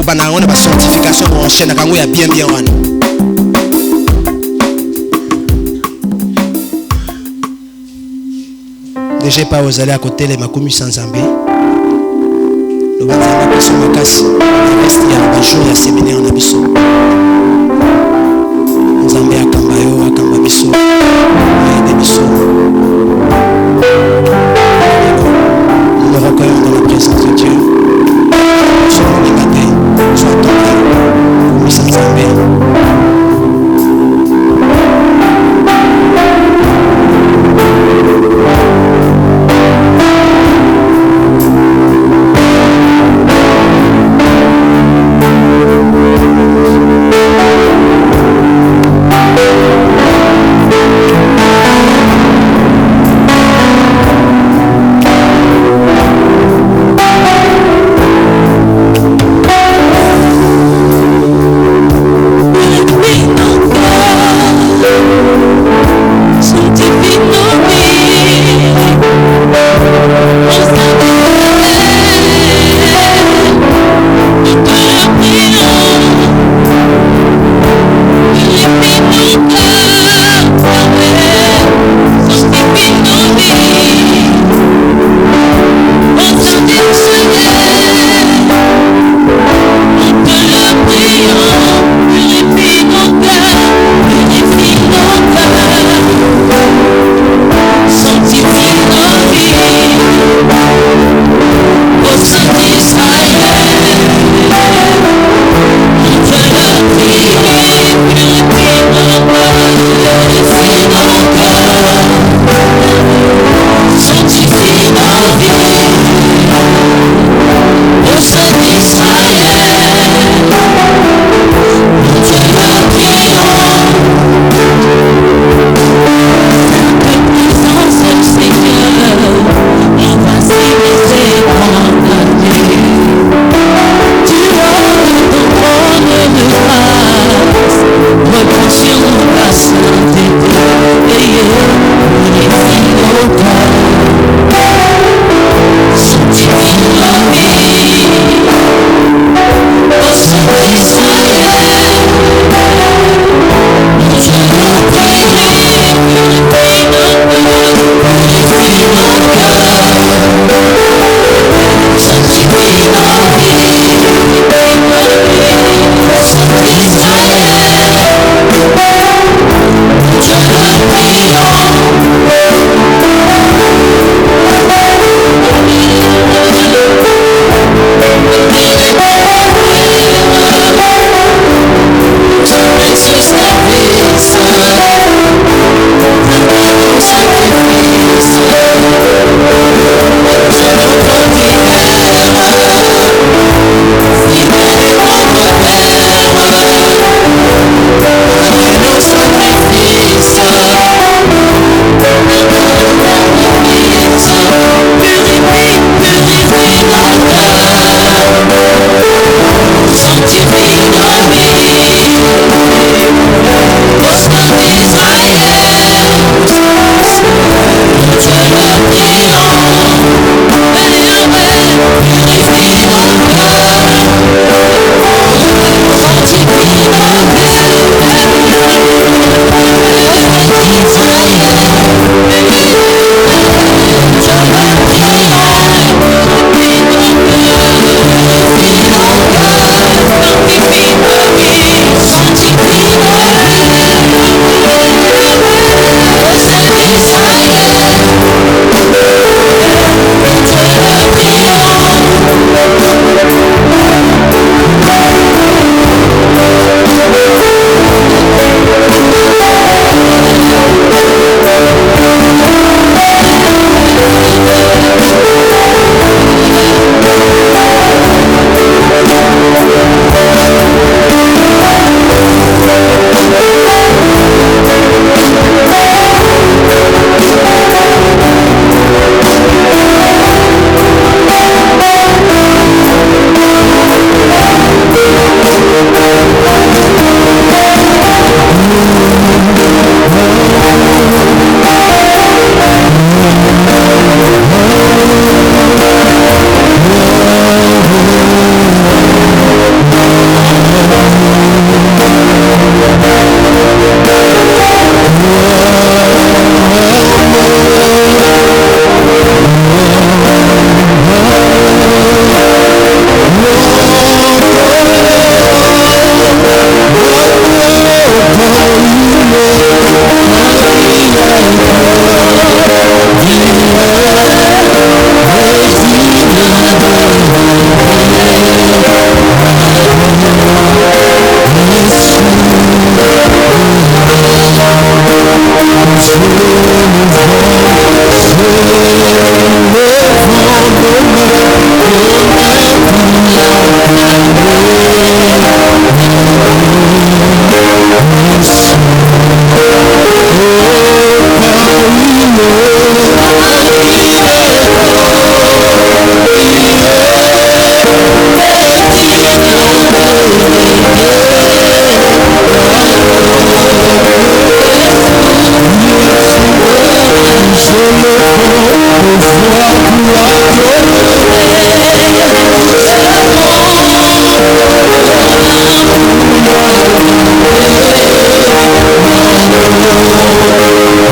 Bana on a pas certification pour enchaîner na kango ya bien wana. Déjà pas aux allées à côté les makomi sans zambé. Le bazanga biso makasi. Reste ya ba jour ya séminaire na biso. Nzambe akamba yo akamba biso. Aide biso. Nous nous recueillons dans la présence de Dieu. Sois tombé, pour nous ensemble.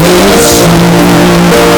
Yes.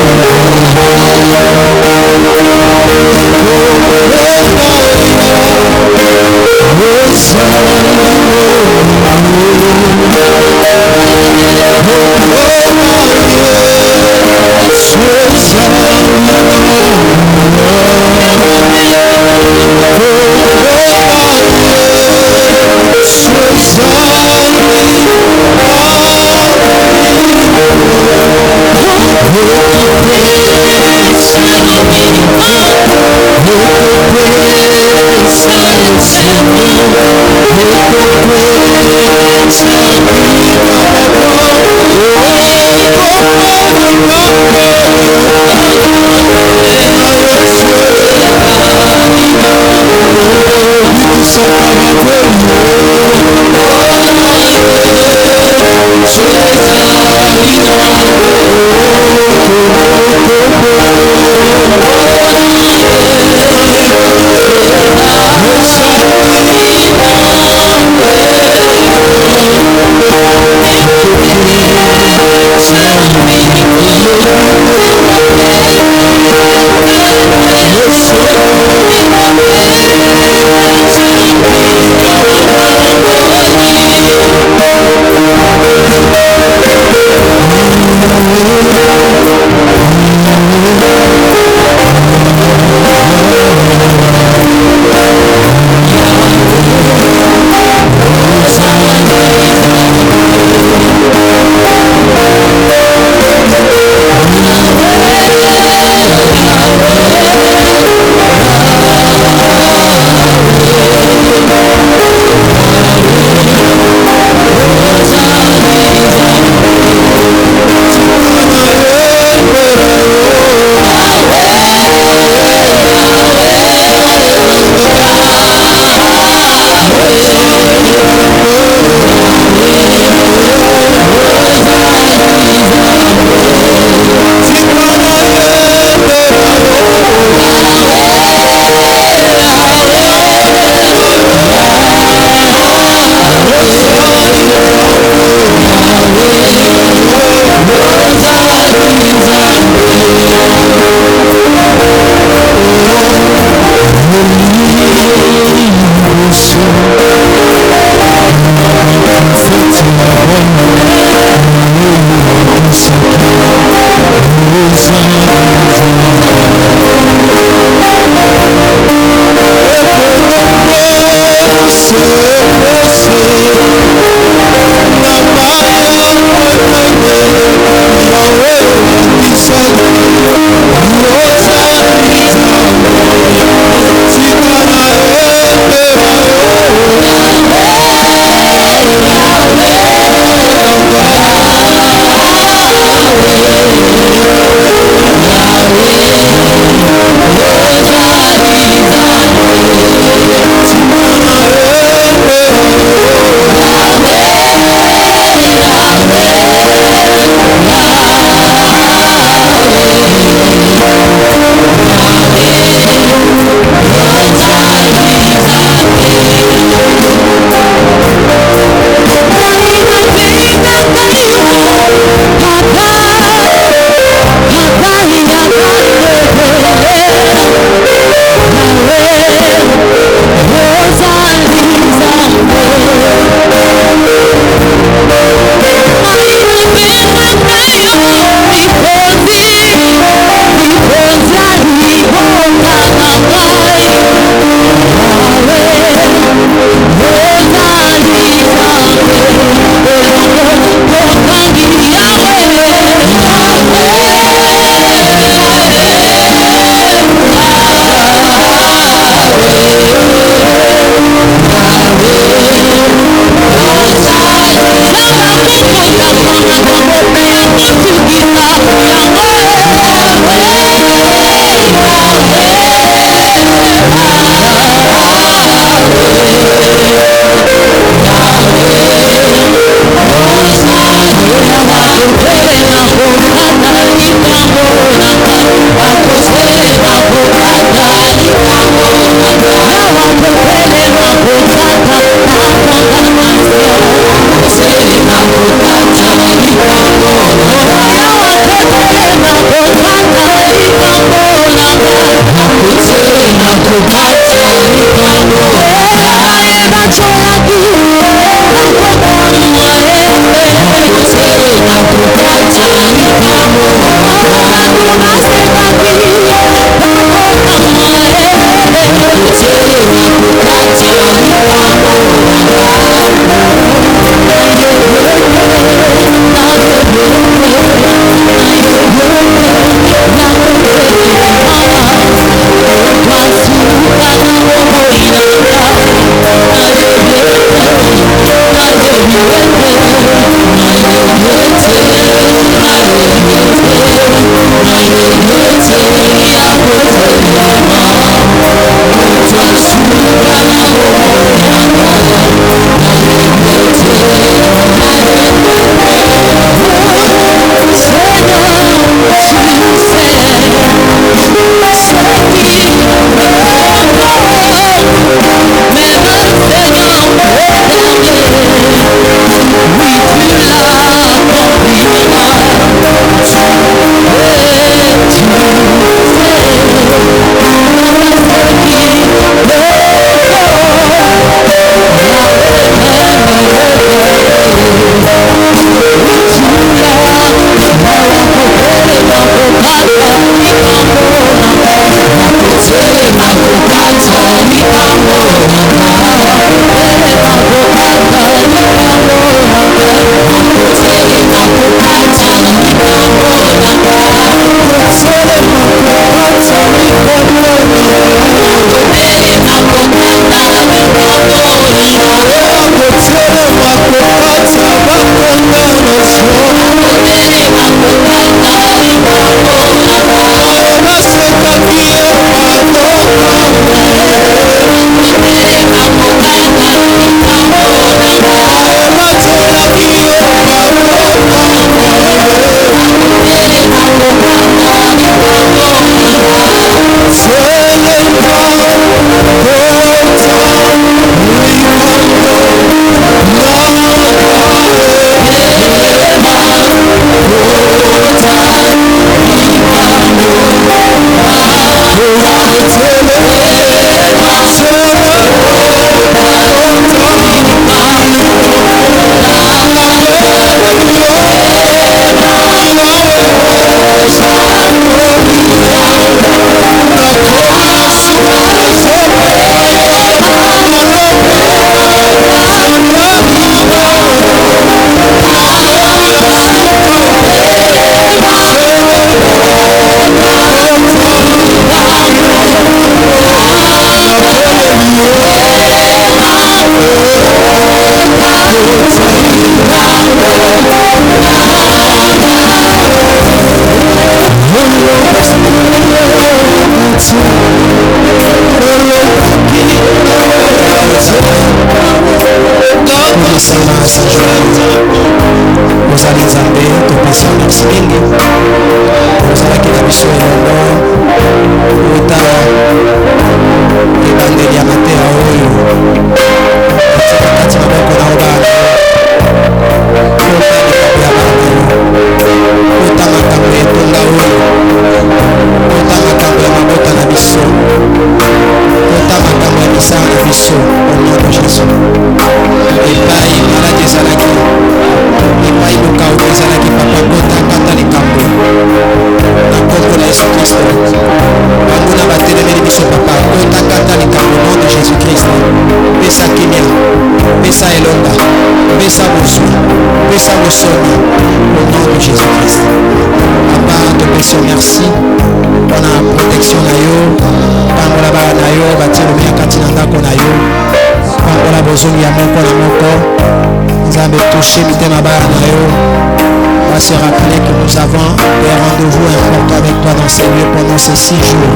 Se rappeler que nous avons des rendez-vous importants avec toi dans ces lieux pendant ces 6 jours.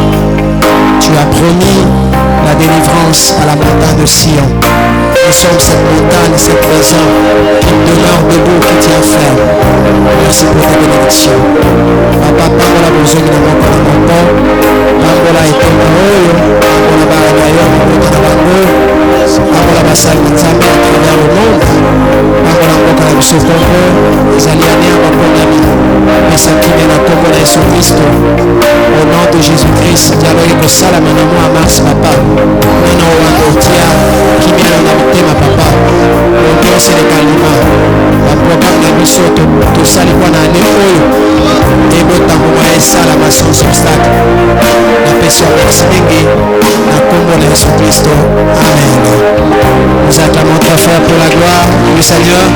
Tu as promis la délivrance à la montagne de Sion. Nous sommes cette montagne, cette maison qui demeure debout, qui tient ferme. Merci pour ta bénédiction. Papa, pangola bozongi na moko na moko, pangola etonga oyo, pangola banayo mabota na bango, pangola basali na Nzambe à travers le monde, pangola mboka na biso Congo, ezali ane ya maponami, pesa kimia na kombo na Yesu Kristo. Au nom de Jésus-Christ, dialogue ekosalama na mwa mars papa, nana owanga otia kimia na motema papa, nyonso elekalima baprogramme na biso tosali mpo na ane oyo ebotangoma esalama sans obstacle. Napesi yo merci mingi na kombo na Yesu Kristo, amen. Nous acclamons très fort pour la gloire du Seigneur.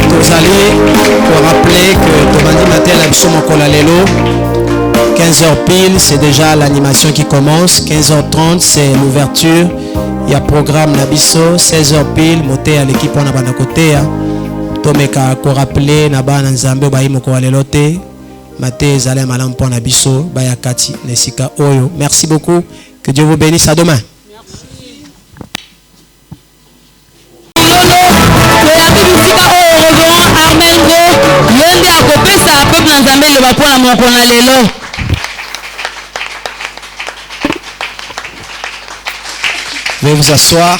Tozali pour rappeler que Tomandi Matin la biso mokola lelo 15h pile, c'est déjà l'animation qui commence. 15h30, c'est l'ouverture. Il y a programme Nabiso. 16h pile, monter à l'équipe on a bana côté. Tomeka ko rappeler na bana Nzambe ba imoko lelote. Maté zale malam pour Nabiso ba yakati nesika oyo. Merci beaucoup. Que Dieu vous bénisse. À demain. Veuillez vous asseoir.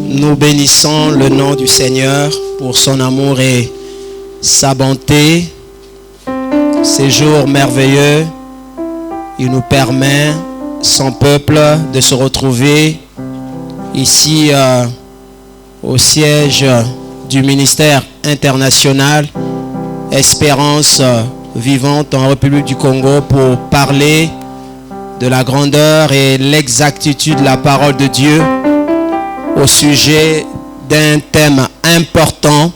Nous bénissons le nom du Seigneur pour son amour et sa bonté. Ces jours merveilleux, il nous permet, son peuple, de se retrouver ici au siège du ministère international Espérance vivante en République du Congo pour parler de la grandeur et l'exactitude de la parole de Dieu au sujet d'un thème important,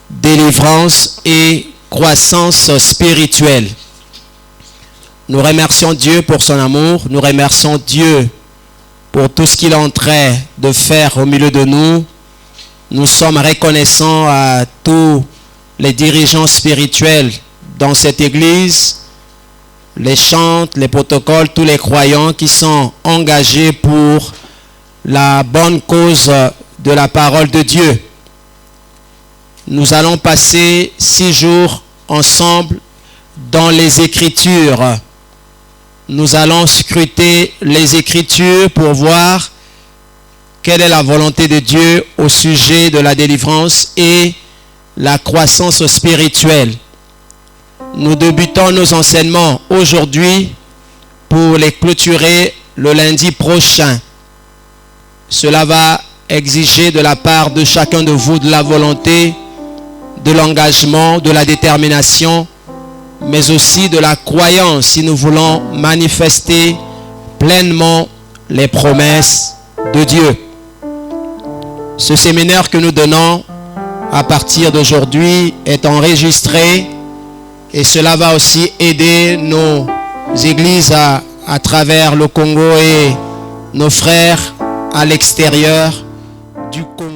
délivrance et croissance spirituelle. Nous remercions Dieu pour son amour, nous remercions Dieu pour tout ce qu'il est en train de faire au milieu de nous. Nous sommes reconnaissants à tous les dirigeants spirituels dans cette église, les chantres, les protocoles, tous les croyants qui sont engagés pour la bonne cause de la parole de Dieu. Nous allons passer 6 jours ensemble dans les Écritures. Nous allons scruter les Écritures pour voir quelle est la volonté de Dieu au sujet de la délivrance et la croissance spirituelle. Nous débutons nos enseignements aujourd'hui pour les clôturer le lundi prochain. Cela va exiger de la part de chacun de vous de la volonté, de l'engagement, de la détermination, mais aussi de la croyance si nous voulons manifester pleinement les promesses de Dieu. Ce séminaire que nous donnons à partir d'aujourd'hui est enregistré et cela va aussi aider nos églises à travers le Congo et nos frères à l'extérieur du Congo.